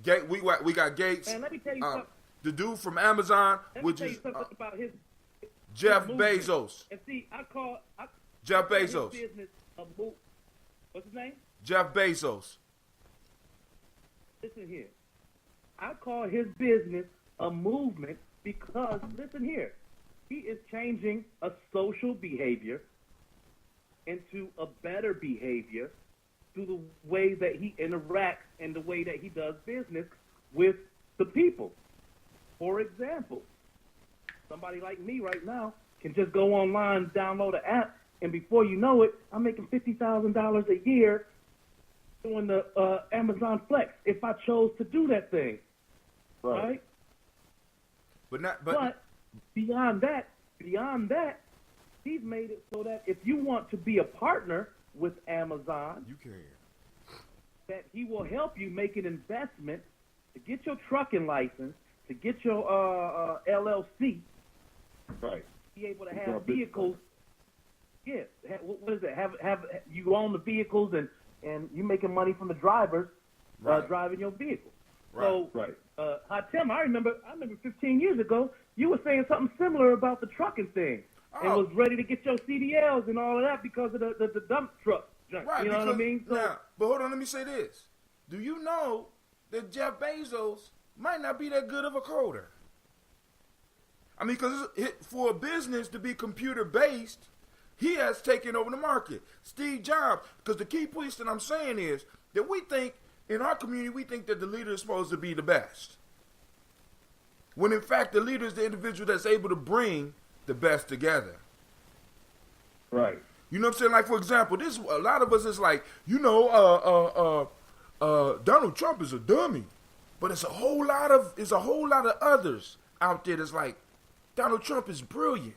Gates. We got Gates. Man, let me tell you something. The dude from Amazon, which is about his Jeff Bezos. And see, Jeff Bezos. His business what's his name? Jeff Bezos. Listen here. I call his business a movement because, listen here, he is changing a social behavior into a better behavior through the way that he interacts and the way that he does business with the people. For example, somebody like me right now can just go online, download an app, and before you know it, I'm making $50,000 a year doing the Amazon Flex if I chose to do that thing, right? But beyond that, he's made it so that if you want to be a partner with Amazon, you can. That he will help you make an investment to get your trucking license, to get your LLC, right? Be able to have vehicles. Yeah, what is it? Have you own the vehicles and you making money from the drivers driving your vehicle. Right. So, right. Tim, I remember 15 years ago, you were saying something similar about the trucking thing. And was ready to get your CDLs and all of that because of the dump truck. Right, you know what I mean? So, now, but hold on, let me say this. Do you know that Jeff Bezos might not be that good of a coder? I mean, because for a business to be computer-based, he has taken over the market. Steve Jobs, because the key piece that I'm saying is that we think, in our community, we think that the leader is supposed to be the best. When in fact, the leader is the individual that's able to bring the best together. Right. You know what I'm saying? Like, for example, a lot of us is like, Donald Trump is a dummy. But it's a whole lot of others out there that's like, Donald Trump is brilliant.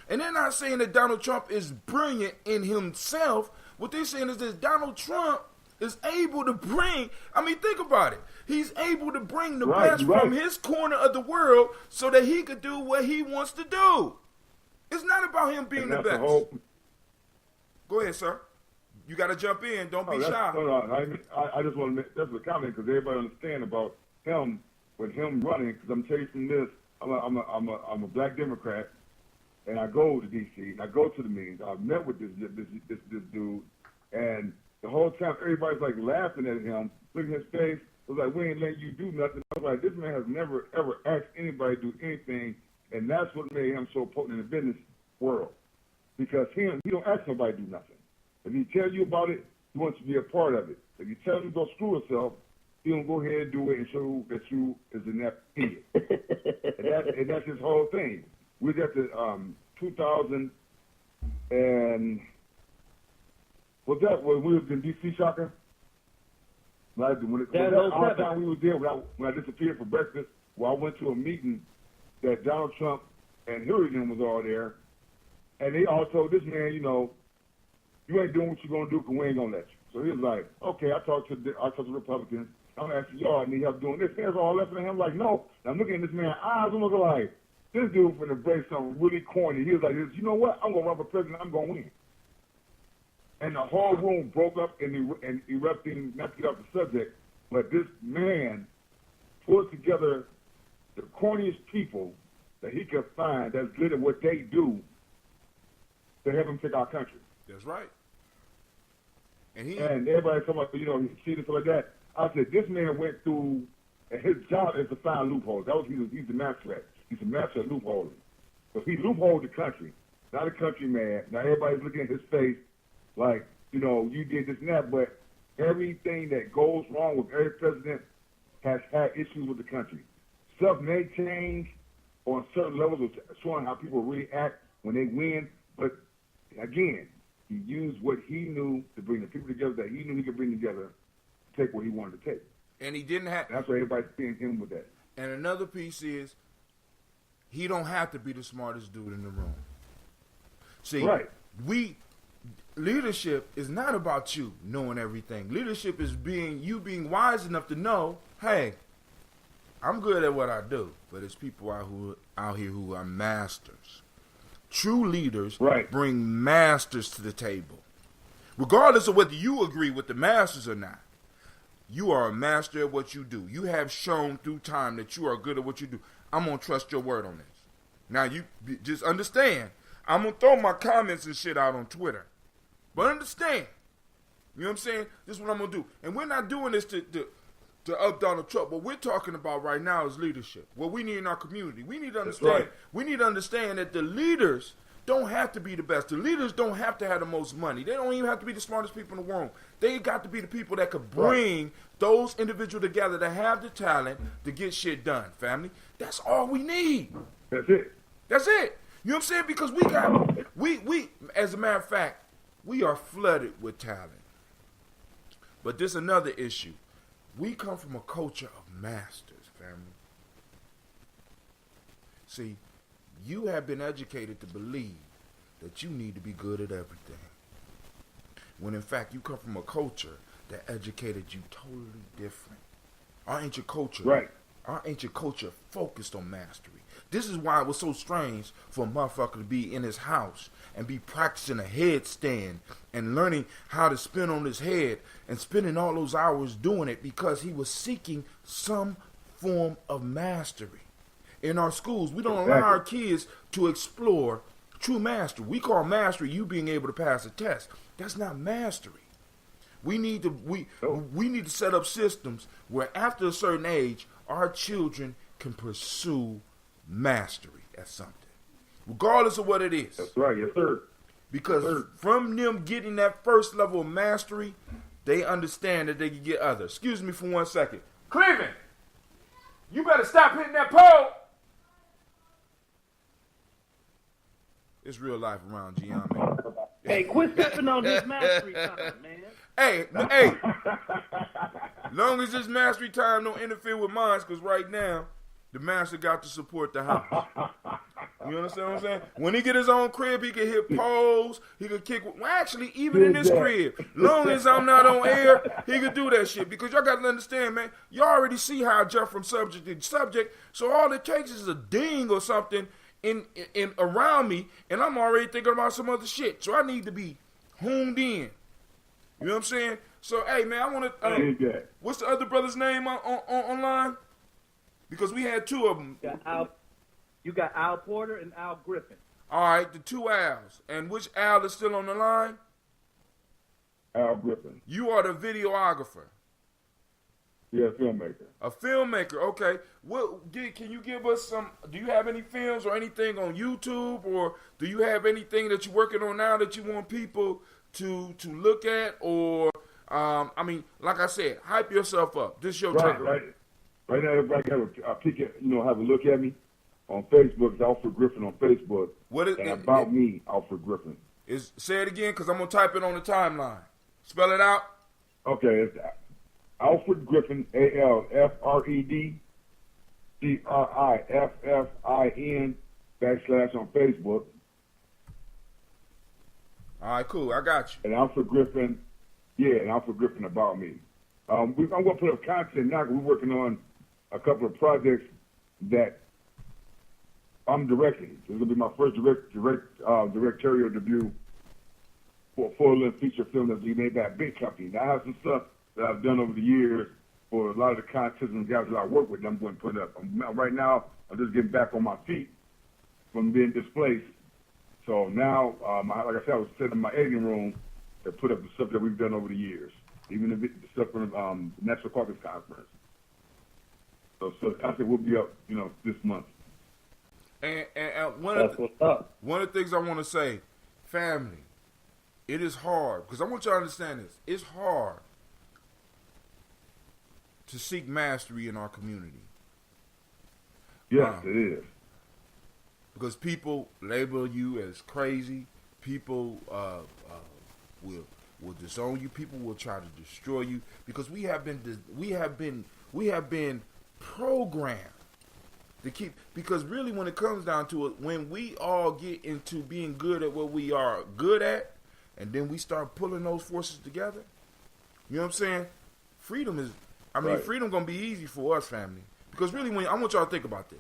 And they're not saying that Donald Trump is brilliant in himself. What they're saying is that Donald Trump is able to bring, I mean, think about it. He's able to bring the Right, best you're from right. his corner of the world so that he could do what he wants to do. It's not about him being And the that's best. the whole. Go ahead, sir. You got to jump in. Don't be No, shy. I just want to make that's a comment because everybody understand about him with him running. Because I'm chasing this. I'm a black Democrat, and I go to D.C. and I go to the meetings. I've met with this dude, and the whole time everybody's like laughing at him, looking at his face. It was like, we ain't letting you do nothing. I was like, this man has never ever asked anybody to do anything, and that's what made him so potent in the business world. Because he don't ask nobody to do nothing. If he tells you about it, he wants to be a part of it. If you tell him to go screw himself, he gonna go ahead and do it and show that you is an idiot. and that's his whole thing. We was at the 2000 and was that when we was in DC, Shaka? Like when our time we was there when I disappeared for breakfast. Well, I went to a meeting that Donald Trump and Hillary was all there, and they all told this man, you know, you ain't doing what you're gonna do because we ain't gonna let you. So he was like, okay, I talked to the Republicans. I'm asking y'all, I need help doing this. They're all left him like, no. And I'm looking at this man's eyes. I'm looking like, this dude finna break something really corny. He was like, you know what? I'm gonna run for president. I'm gonna win. And the whole room broke up and erupting. Not to get off the subject, but this man pulled together the corniest people that he could find that's good at what they do to help him take our country. That's right. And everybody talking about, you know, he cheated and stuff like that. I said, this man went through, and his job is to find loopholes. He's the master at. He's a master at loopholing. So he loopholed the country, not a country man. Now everybody's looking at his face like, you know, you did this and that, but everything that goes wrong with every president has had issues with the country. Stuff may change on certain levels of showing how people really act when they win, but again, he used what he knew to bring the people together that he knew he could bring together to take what he wanted to take. And he didn't have. That's why everybody's seeing him with that. And another piece is, he don't have to be the smartest dude in the room. See, right. Leadership is not about you knowing everything. Leadership is being wise enough to know, hey, I'm good at what I do, but there's people out here who are masters. True leaders bring masters to the table. Regardless of whether you agree with the masters or not, you are a master at what you do. You have shown through time that you are good at what you do. I'm going to trust your word on this. Now, you just understand, I'm going to throw my comments and shit out on Twitter. But understand, you know what I'm saying? This is what I'm going to do. And we're not doing this to up Donald Trump. What we're talking about right now is leadership. What we need in our community. We need to understand. Right. We need to understand that the leaders don't have to be the best. The leaders don't have to have the most money. They don't even have to be the smartest people in the room. They got to be the people that could bring those individuals together that have the talent to get shit done, family. That's all we need. That's it. That's it. You know what I'm saying? Because we as a matter of fact, we are flooded with talent. But there's another issue. We come from a culture of masters, family. See, you have been educated to believe that you need to be good at everything. When in fact, you come from a culture that educated you totally different. Our ancient culture focused on mastery. This is why it was so strange for a motherfucker to be in his house and be practicing a headstand and learning how to spin on his head and spending all those hours doing it because he was seeking some form of mastery. In our schools, we don't allow our kids to explore true mastery. We call mastery you being able to pass a test. That's not mastery. We need to set up systems where after a certain age, our children can pursue mastery at something, regardless of what it is. That's right, yes, sir. Because from them getting that first level of mastery, they understand that they can get others. Excuse me for 1 second. Cleveland, you better stop hitting that pole. It's real life around Gye-Nyame. Hey, quit stepping on his mastery time, man. Hey, long as this mastery time don't interfere with mine, because right now, the master got to support the house. You understand what I'm saying? When he get his own crib, he can hit poles. He can kick. Well, actually, even in this crib, long as I'm not on air, he can do that shit. Because y'all got to understand, man. Y'all already see how I jump from subject to subject. So all it takes is a ding or something in around me, and I'm already thinking about some other shit. So I need to be honed in. You know what I'm saying? So hey, man, I want to. What's the other brother's name online? Because we had two of them. You got Al Porter and Al Griffin. All right, the two Al's. And which Al is still on the line? Al Griffin. You are the videographer. Yeah, filmmaker. A filmmaker, okay. Can you give us some, do you have any films or anything on YouTube, or do you have anything that you're working on now that you want people to look at, or, I mean, like I said, hype yourself up. This is your time. Right now, everybody have a look at me on Facebook. It's Alfred Griffin on Facebook. Me, Alfred Griffin. Say it again, because I'm going to type it on the timeline. Spell it out. Okay, it's Alfred Griffin, ALFRED CRIFFIN / on Facebook. All right, cool. I got you. And Alfred Griffin, Alfred Griffin about me. I'm going to put up content now. We're working on a couple of projects that I'm directing. This is going to be my first directorial debut for a full-length feature film that's being made by a big company. Now, I have some stuff that I've done over the years for a lot of the contestants and guys that I work with. I'm going to put up. Right now, I'm just getting back on my feet from being displaced. So now, like I said, I was sitting in my editing room to put up the stuff that we've done over the years, even the stuff from the National Caucus Conference. So the content will be up, this month. And one of the things I want to say, family, it is hard, because I want you to understand this. It's hard to seek mastery in our community. Yes, it is. Because people label you as crazy. People will disown you. People will try to destroy you, because we have been programmed to keep. Because really, when it comes down to it, when we all get into being good at what we are good at, and then we start pulling those forces together, you know what I'm saying? Freedom gonna be easy for us, family. Because really, I want y'all to think about this.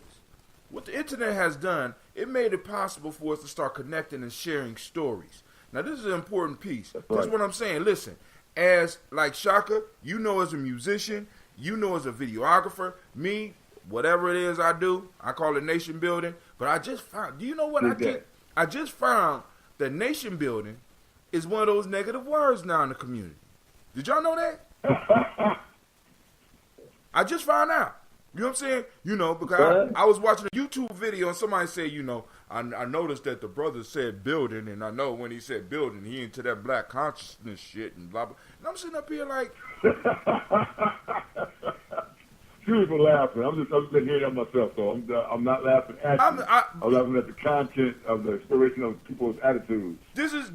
What the internet has done, it made it possible for us to start connecting and sharing stories. Now, this is an important piece. That's what I'm saying. Listen, as like Shaka, as a musician, as a videographer, me, whatever it is I do, I call it nation building. But I just found, do you know what I just found that nation building is one of those negative words now in the community. Did y'all know that? I just found out. You know what I'm saying? Because I was watching a YouTube video and somebody said, I noticed that the brother said building, and I know when he said building, he into that black consciousness shit and blah, blah. And I'm sitting up here like... People laughing. I'm just hearing that myself, so I'm not laughing at you. I'm laughing at the content of the inspiration of people's attitudes. This is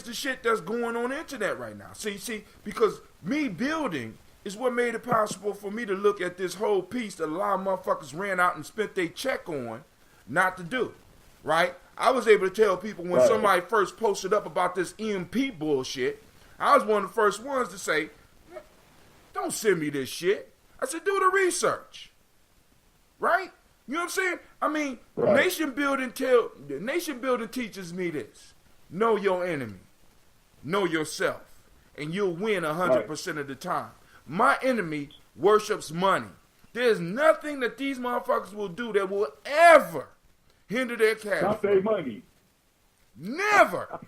the shit that's going on the internet right now. See, because me building is what made it possible for me to look at this whole piece that a lot of motherfuckers ran out and spent their check on not to do, right? I was able to tell people when somebody first posted up about this EMP bullshit, I was one of the first ones to say, don't send me this shit. I said, do the research, right? You know what I'm saying? I mean, nation building teaches me this. Know your enemy. Know yourself. And you'll win 100% of the time. My enemy worships money. There's nothing that these motherfuckers will do that will ever hinder their cash. Not their money. Never.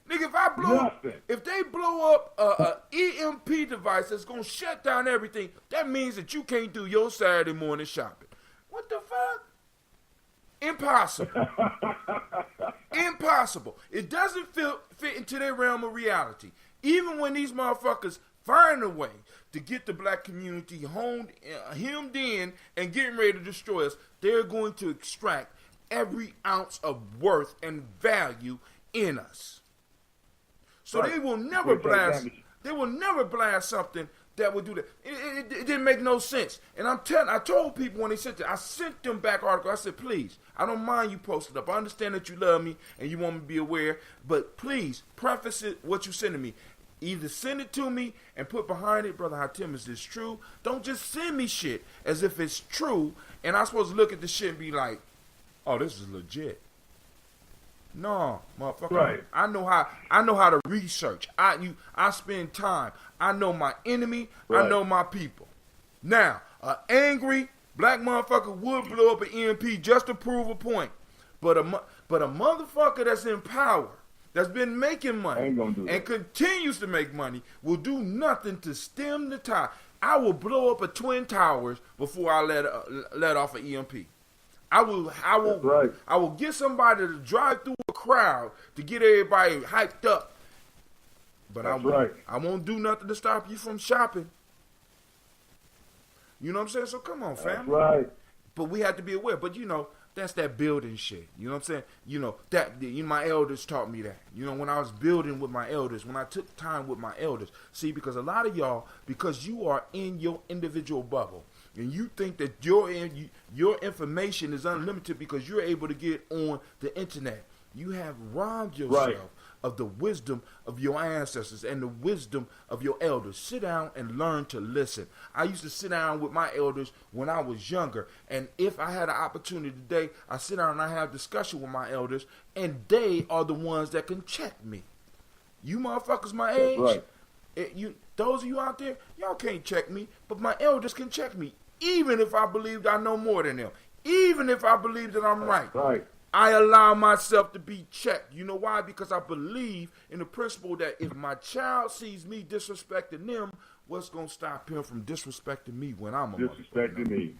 Nigga, if they blow up a EMP device that's gonna shut down everything, that means that you can't do your Saturday morning shopping. What the fuck? Impossible. Impossible. It doesn't fit into their realm of reality. Even when these motherfuckers find a way to get the black community hemmed in and getting ready to destroy us, they're going to extract every ounce of worth and value in us. So they will never blast. They will never blast something that would do that. It didn't make no sense. And I told people when they sent it, I sent them back article. I said, please, I don't mind you posting up. I understand that you love me and you want me to be aware, but please preface it what you sending me. Either send it to me and put behind it, Brother Hatim, is this true? Don't just send me shit as if it's true, and I'm supposed to look at the shit and be like, oh, this is legit. No, motherfucker. Right. I know how to research. I spend time. I know my enemy. Right. I know my people. Now, an angry black motherfucker would blow up an EMP just to prove a point. But a motherfucker that's in power, that's been making money and continues to make money, will do nothing to stem the tide. I will blow up a Twin Towers before I let off an EMP. I will get somebody to drive through a crowd to get everybody hyped up. But I won't do nothing to stop you from shopping. You know what I'm saying? So come on, fam. That's right. But we have to be aware. But that's that building shit. You know what I'm saying? My elders taught me that. When I was building with my elders, when I took time with my elders. See, because a lot of y'all, because you are in your individual bubble, and you think that your information is unlimited because you're able to get on the internet, you have robbed yourself of the wisdom of your ancestors and the wisdom of your elders. Sit down and learn to listen. I used to sit down with my elders when I was younger, and if I had an opportunity today, I sit down and I have discussion with my elders, and they are the ones that can check me. You motherfuckers my age, those of you out there, y'all can't check me, but my elders can check me. Even if I believed I know more than them. Even if I believe that I'm right. I allow myself to be checked. You know why? Because I believe in the principle that if my child sees me disrespecting them, what's going to stop him from disrespecting me when I'm a disrespecting me?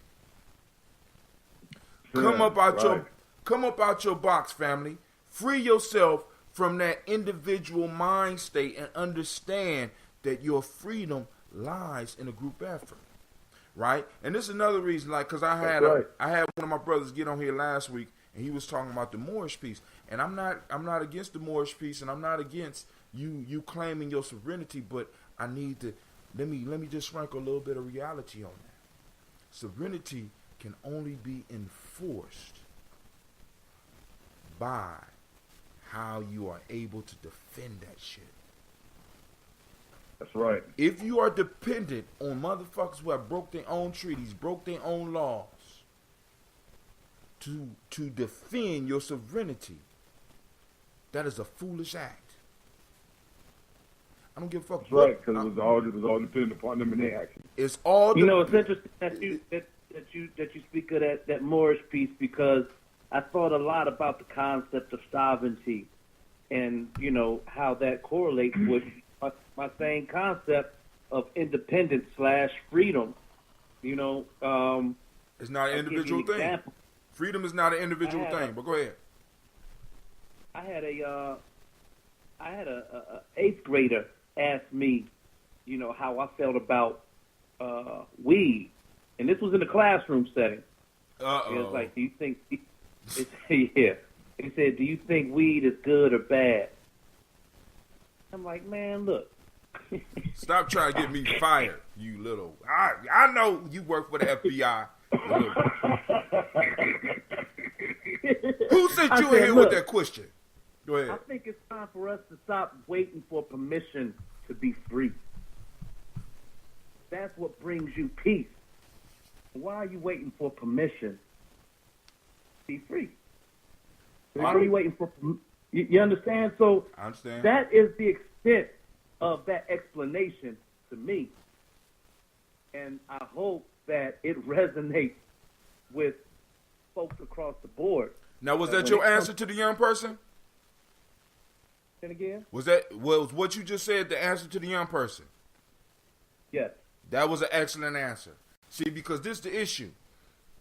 Come up out your box, family. Free yourself from that individual mind state and understand that your freedom lies in a group effort. Right? And this is another reason, because I had one of my brothers get on here last week, and he was talking about the Moorish peace. And I'm not against the Moorish peace, and I'm not against you claiming your sovereignty, but I need to let me just sprinkle a little bit of reality on that. Sovereignty can only be enforced by how you are able to defend that shit. That's right. If you are dependent on motherfuckers who have broke their own treaties, broke their own laws to defend your sovereignty, that is a foolish act. I don't give a fuck. That's right, because it was all dependent upon them and their actions. It's all. It's interesting that you speak of that Moorish piece, because I thought a lot about the concept of sovereignty, and how that correlates with my same concept of independence / freedom. It's not an individual thing. Example. Freedom is not an individual thing. But go ahead. I had a 8th grader ask me, how I felt about weed, and this was in a classroom setting. It was like, do you think? Yeah. He said, do you think weed is good or bad? I'm like, man, look. Stop trying to get me fired, you little. I know you work for the FBI. Who sent you in here with that question? Go ahead. I think it's time for us to stop waiting for permission to be free. That's what brings you peace. Why are you waiting for permission to be free? Why are you waiting for? You understand? So I understand. That is the extent of that explanation to me, and I hope that it resonates with folks across the board. Now, was that your answer to the young person? And again? Was what you just said the answer to the young person? Yes. That was an excellent answer. See, because this is the issue.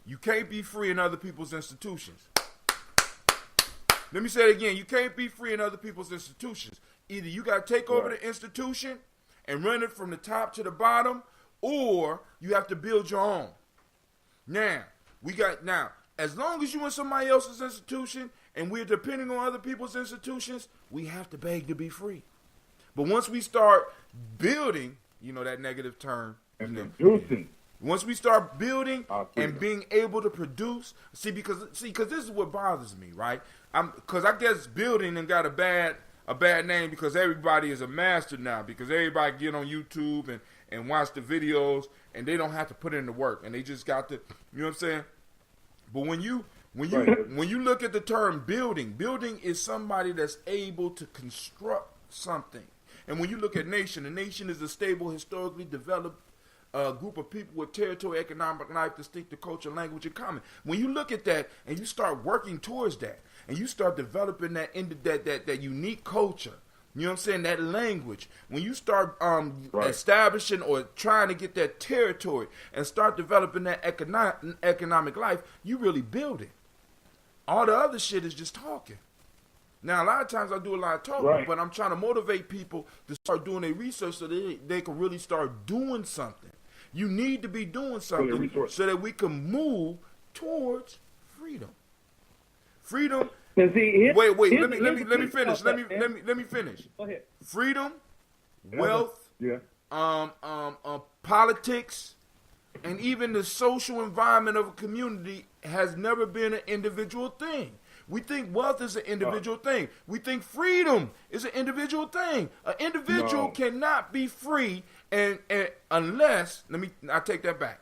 You can't be free in other people's institutions. Let me say it again. You can't be free in other people's institutions. Either you got to take over the institution and run it from the top to the bottom, or you have to build your own. Now, as long as you're in somebody else's institution and we're depending on other people's institutions, we have to beg to be free. But once we start building, that negative term. And producing. Once we start building freedom. and being able to produce, because this is what bothers me, right? Because I guess building and got a bad name because everybody is a master now, because everybody get on YouTube and watch the videos and they don't have to put in the work and they just got to, you know what I'm saying? But when you look at the term building is somebody that's able to construct something. And when you look at nation, a nation is a stable, historically developed group of people with territory, economic life, distinctive culture, language, and common. When you look at that and you start working towards that, and you start developing that unique culture, you know what I'm saying, that language, when you start establishing or trying to get that territory and start developing that economic life, you really build it. All the other shit is just talking. Now, a lot of times I do a lot of talking, but I'm trying to motivate people to start doing their research so that they can really start doing something. You need to be doing something so that we can move towards freedom. Freedom. See, wait. Let me finish. Let me finish. Go ahead. Freedom, wealth, Yeah. Politics, and even the social environment of a community has never been an individual thing. We think wealth is an individual thing. We think freedom is an individual thing. An individual cannot be free and unless, I take that back.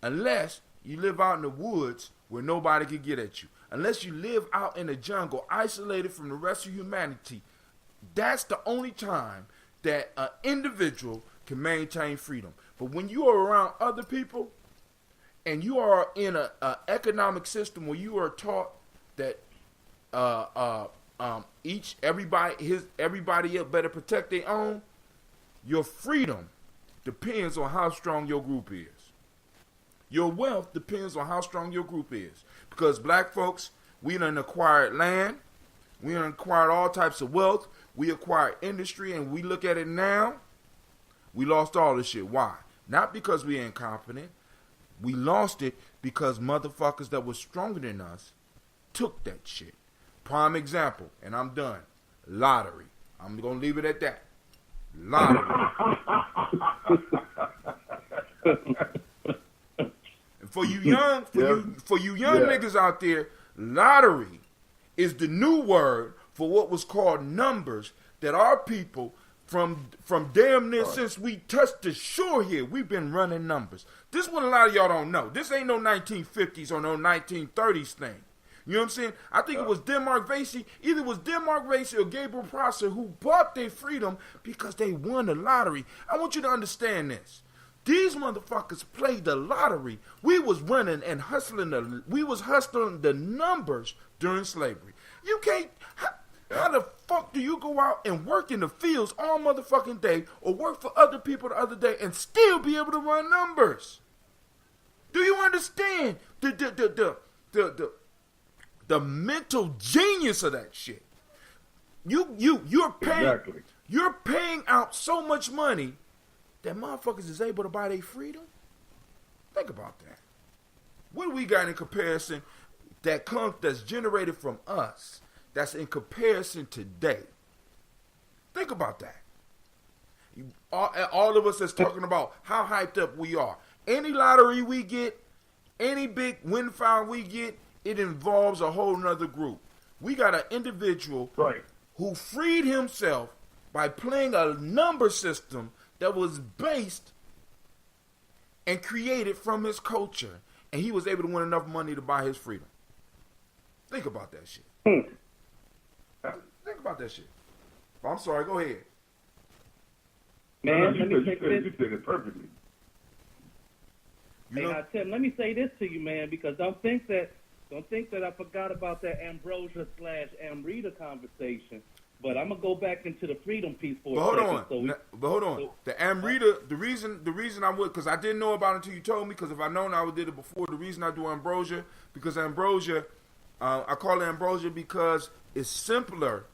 Unless you live out in the woods where nobody can get at you. Unless you live out in the jungle, isolated from the rest of humanity. That's the only time that an individual can maintain freedom. But when you are around other people and you are in an economic system where you are taught that everybody else better protect their own, your freedom depends on how strong your group is. Your wealth depends on how strong your group is. Because black folks, we done acquired land, we done acquired all types of wealth, we acquired industry, and we look at it now, we lost all this shit. Why? Not because we incompetent. We lost it because motherfuckers that were stronger than us took that shit. Prime example, and I'm done. Lottery. I'm going to leave it at that. Lottery. And for you young, niggas out there, lottery is the new word for what was called numbers that our people from damn near since we touched the shore here, we've been running numbers. This is what a lot of y'all don't know. This ain't no 1950s or no 1930s thing. You know what I'm saying? I think it was Denmark Vesey, either it was Denmark Vesey or Gabriel Prosser who bought their freedom because they won the lottery. I want you to understand this. These motherfuckers played the lottery. We was running and hustling the numbers during slavery. You can't, how the fuck do you go out and work in the fields all motherfucking day or work for other people the other day and still be able to run numbers? Do you understand the mental genius of that shit? You're paying out so much money that motherfuckers is able to buy their freedom. Think about that. What do we got in comparison that's generated from us that's in comparison today? Think about that. All of us is talking about how hyped up we are. Any lottery we get, any big windfall we get, it involves a whole nother group. We got an individual who freed himself by playing a number system that was based and created from his culture. And he was able to win enough money to buy his freedom. Think about that shit. Think about that shit. I'm sorry, go ahead. Man, you said it perfectly. Hey, now, Tim, let me say this to you, man, because don't think that I forgot about that Ambrosia/Amrita conversation. But I'm gonna go back into the freedom piece for a second. But hold on. The Amrita, the reason I would, because I didn't know about it until you told me. Because if I known, I would did it before. The reason I do Ambrosia, because Ambrosia, I call it Ambrosia because it's simpler.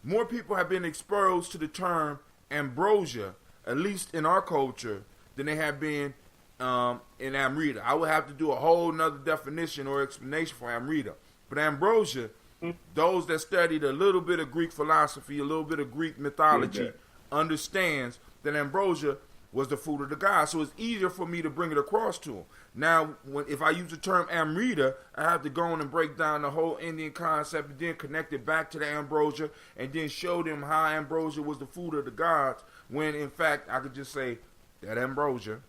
More people have been exposed to the term Ambrosia, at least in our culture, than they have been in Amrita. I would have to do a whole nother definition or explanation for Amrita. But Ambrosia, those that studied a little bit of Greek philosophy, a little bit of Greek mythology, understands that ambrosia was the food of the gods. So it's easier for me to bring it across to them. Now, if I use the term Amrita, I have to go on and break down the whole Indian concept and then connect it back to the ambrosia and then show them how ambrosia was the food of the gods, when in fact I could just say that ambrosia.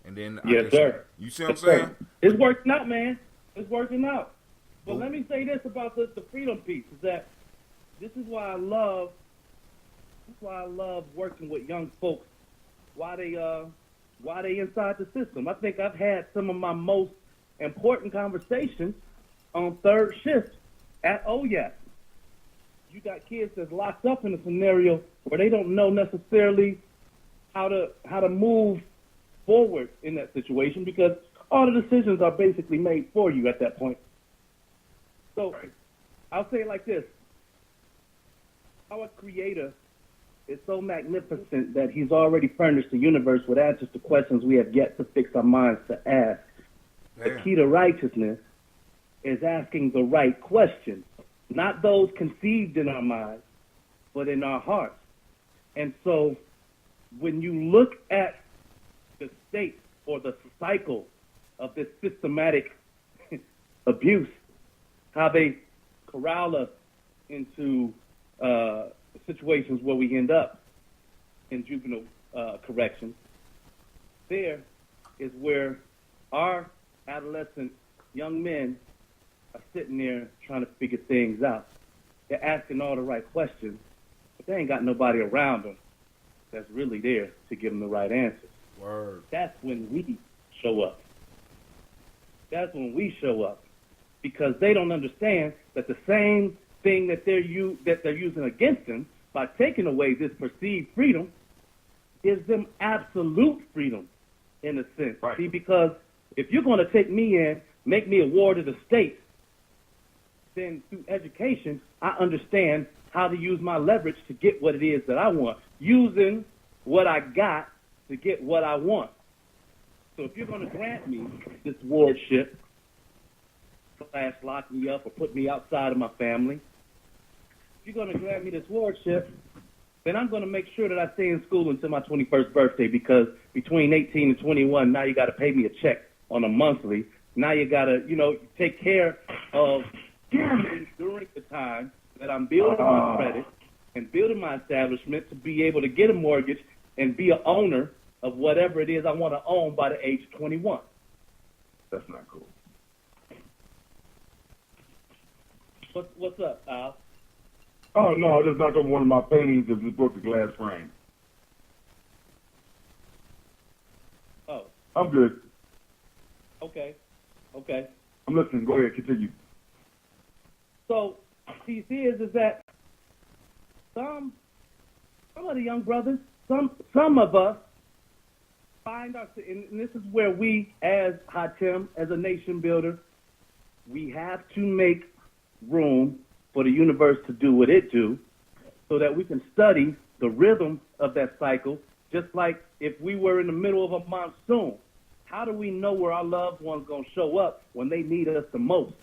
And then yes, sir. You see what I'm saying? It's working out, man. It's working out. But let me say this about the freedom piece, is that this is why I love working with young folks. Why they inside the system. I think I've had some of my most important conversations on third shift at OYAS. You got kids that's locked up in a scenario where they don't know necessarily how to move forward in that situation, because all the decisions are basically made for you at that point. So I'll say it like this. Our Creator is so magnificent that he's already furnished the universe with answers to questions we have yet to fix our minds to ask. Damn. The key to righteousness is asking the right questions, not those conceived in our minds, but in our hearts. And so when you look at the state or the cycle of this systematic abuse, how they corral us into situations where we end up in juvenile corrections, there is where our adolescent young men are sitting there trying to figure things out. They're asking all the right questions, but they ain't got nobody around them that's really there to give them the right answers. Word. That's when we show up. That's when we show up, because they don't understand that the same thing that they're using against them by taking away this perceived freedom gives them absolute freedom, in a sense. Right. See, because if you're going to take me in, make me a ward of the state, then through education, I understand how to use my leverage to get what it is that I want, using what I got to get what I want. So if you're going to grant me this wardship, / lock me up or put me outside of my family, if you're going to grant me this wardship, then I'm going to make sure that I stay in school until my 21st birthday, because between 18 and 21, now you got to pay me a check on a monthly. Now you got to, take care of during the time that I'm building my credit and building my establishment to be able to get a mortgage and be an owner of whatever it is I want to own by the age of 21. That's not cool. What's up, Al? Oh, no, that's not one of my paintings of this book, The Glass Frame. Oh, I'm good. okay. I'm listening. Go ahead. Continue. So, piece is that some of the young brothers, some of us find us, and this is where we, as Hatem, as a nation builder, we have to make room for the universe to do what it do, so that we can study the rhythm of that cycle, just like if we were in the middle of a monsoon. How do we know where our loved ones going to show up when they need us the most?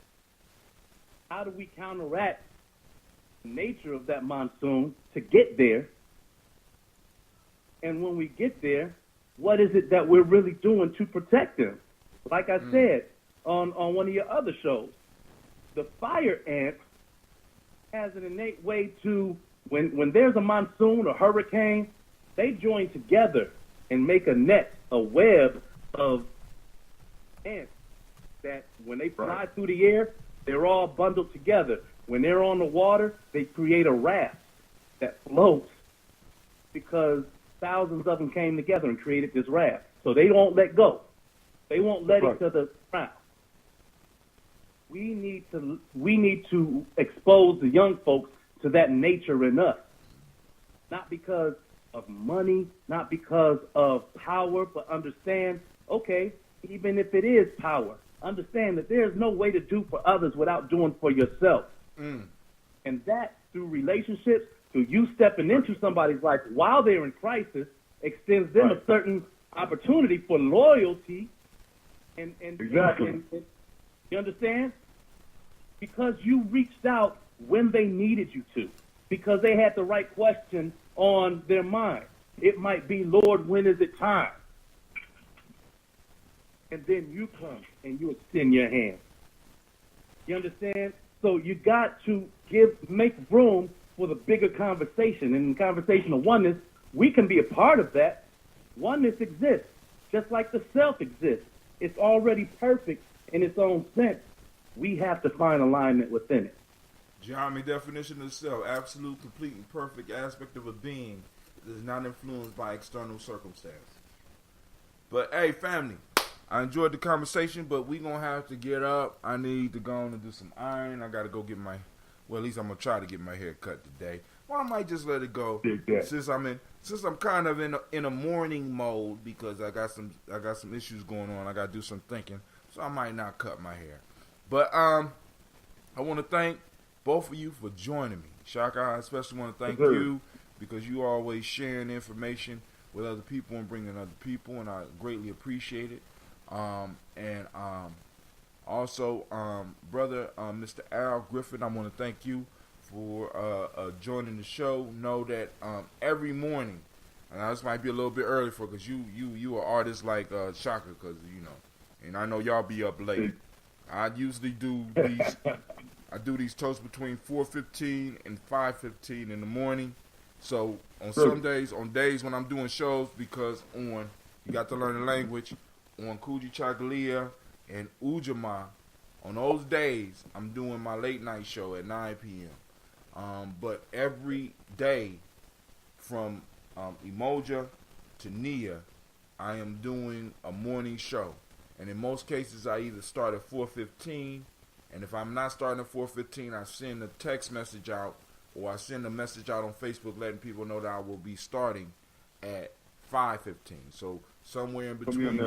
How do we counteract the nature of that monsoon to get there? And when we get there, what is it that we're really doing to protect them? Like I said on one of your other shows, the fire ant has an innate way to, when there's a monsoon or hurricane, they join together and make a net, a web of ants that when they fly through the air, they're all bundled together. When they're on the water, they create a raft that floats, because thousands of them came together and created this raft. So they won't let go. They won't let each other drown. We need to expose the young folks to that nature in us. Not because of money, not because of power, but understand, okay, even if it is power, understand that there's no way to do for others without doing for yourself. And that, through relationships, through you stepping into somebody's life while they're in crisis, extends them a certain opportunity for loyalty. And Exactly. you understand? Because you reached out when they needed you to, because they had the right question on their mind. It might be, Lord, when is it time? And then you come and you extend your hand. You understand? So you got to make room for the bigger conversation. And in the conversation of oneness, we can be a part of that. Oneness exists, just like the self exists. It's already perfect in its own sense. We have to find alignment within it. Gye-Nyame definition of self: absolute, complete, and perfect aspect of a being that is not influenced by external circumstance. But hey, family, I enjoyed the conversation, but we gonna have to get up. I need to go on and do some iron. I gotta go get my, well, at least I'm gonna try to get my hair cut today. Well, I might just let it go since I'm kind of in a morning mode because I got some issues going on. I gotta do some thinking, so I might not cut my hair. But I want to thank both of you for joining me. Shaka, I especially want to thank you because you always sharing information with other people and bringing other people, and I greatly appreciate it. Also, brother, Mr. Al Griffin, I want to thank you for joining the show. Know that every morning, and this might be a little bit early for because you are artists like Shaka, because and I know y'all be up late. I usually do these. I do these toasts between 4:15 and 5:15 in the morning. So on some days, on days when I'm doing shows, because you got to learn the language, on Kuji Chagalia and Ujamaa, on those days, I'm doing my late night show at 9 p.m. But every day from Emoja to Nia, I am doing a morning show. And in most cases, I either start at 4:15, and if I'm not starting at 4:15, I send a text message out, or I send a message out on Facebook letting people know that I will be starting at 5:15. So somewhere in between,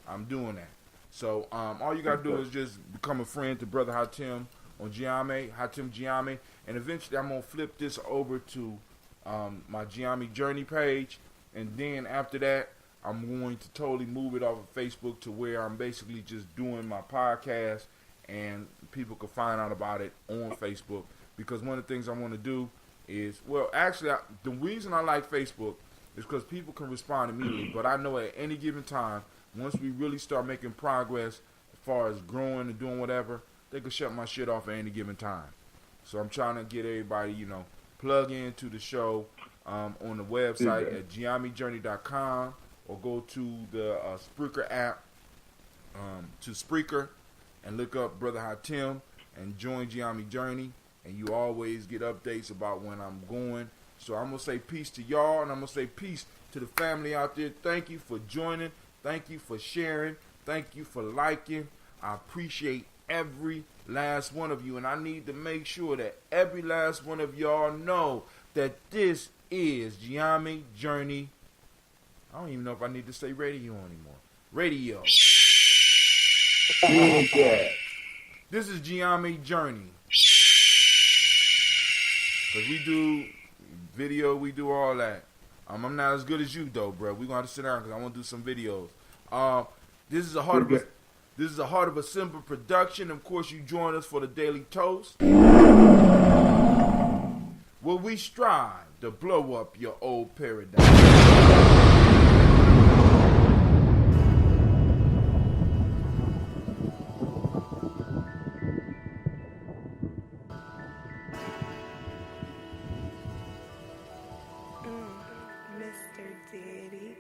I'm doing that. So all you gotta do is just become a friend to Brother Hatem on Gye-Nyame, Hatem Gye-Nyame, and eventually I'm gonna flip this over to my Gye-Nyame Journey page, and then after that, I'm going to totally move it off of Facebook to where I'm basically just doing my podcast, and people can find out about it on Facebook. Because one of the things I want to do is, well, actually, the reason I like Facebook is because people can respond immediately. But I know at any given time, once we really start making progress as far as growing and doing whatever, they can shut my shit off at any given time. So I'm trying to get everybody, plug into the show on the website at GyeNyameJourney.com, or go to the Spreaker app, to Spreaker, and look up Brother Hatem and join Gye-Nyame Journey, and you always get updates about when I'm going. So I'm going to say peace to y'all, and I'm going to say peace to the family out there. Thank you for joining. Thank you for sharing. Thank you for liking. I appreciate every last one of you, and I need to make sure that every last one of y'all know that this is Gye-Nyame Journey. I don't even know if I need to say radio anymore. Radio. This is Gye-Nyame Journey. Because we do video, we do all that. I'm not as good as you though, bro. We're gonna have to sit down because I want to do some videos. This is a Heart of a Simple production. Of course, you join us for the Daily Toast, where we strive to blow up your old paradigm. Mr. Diddy.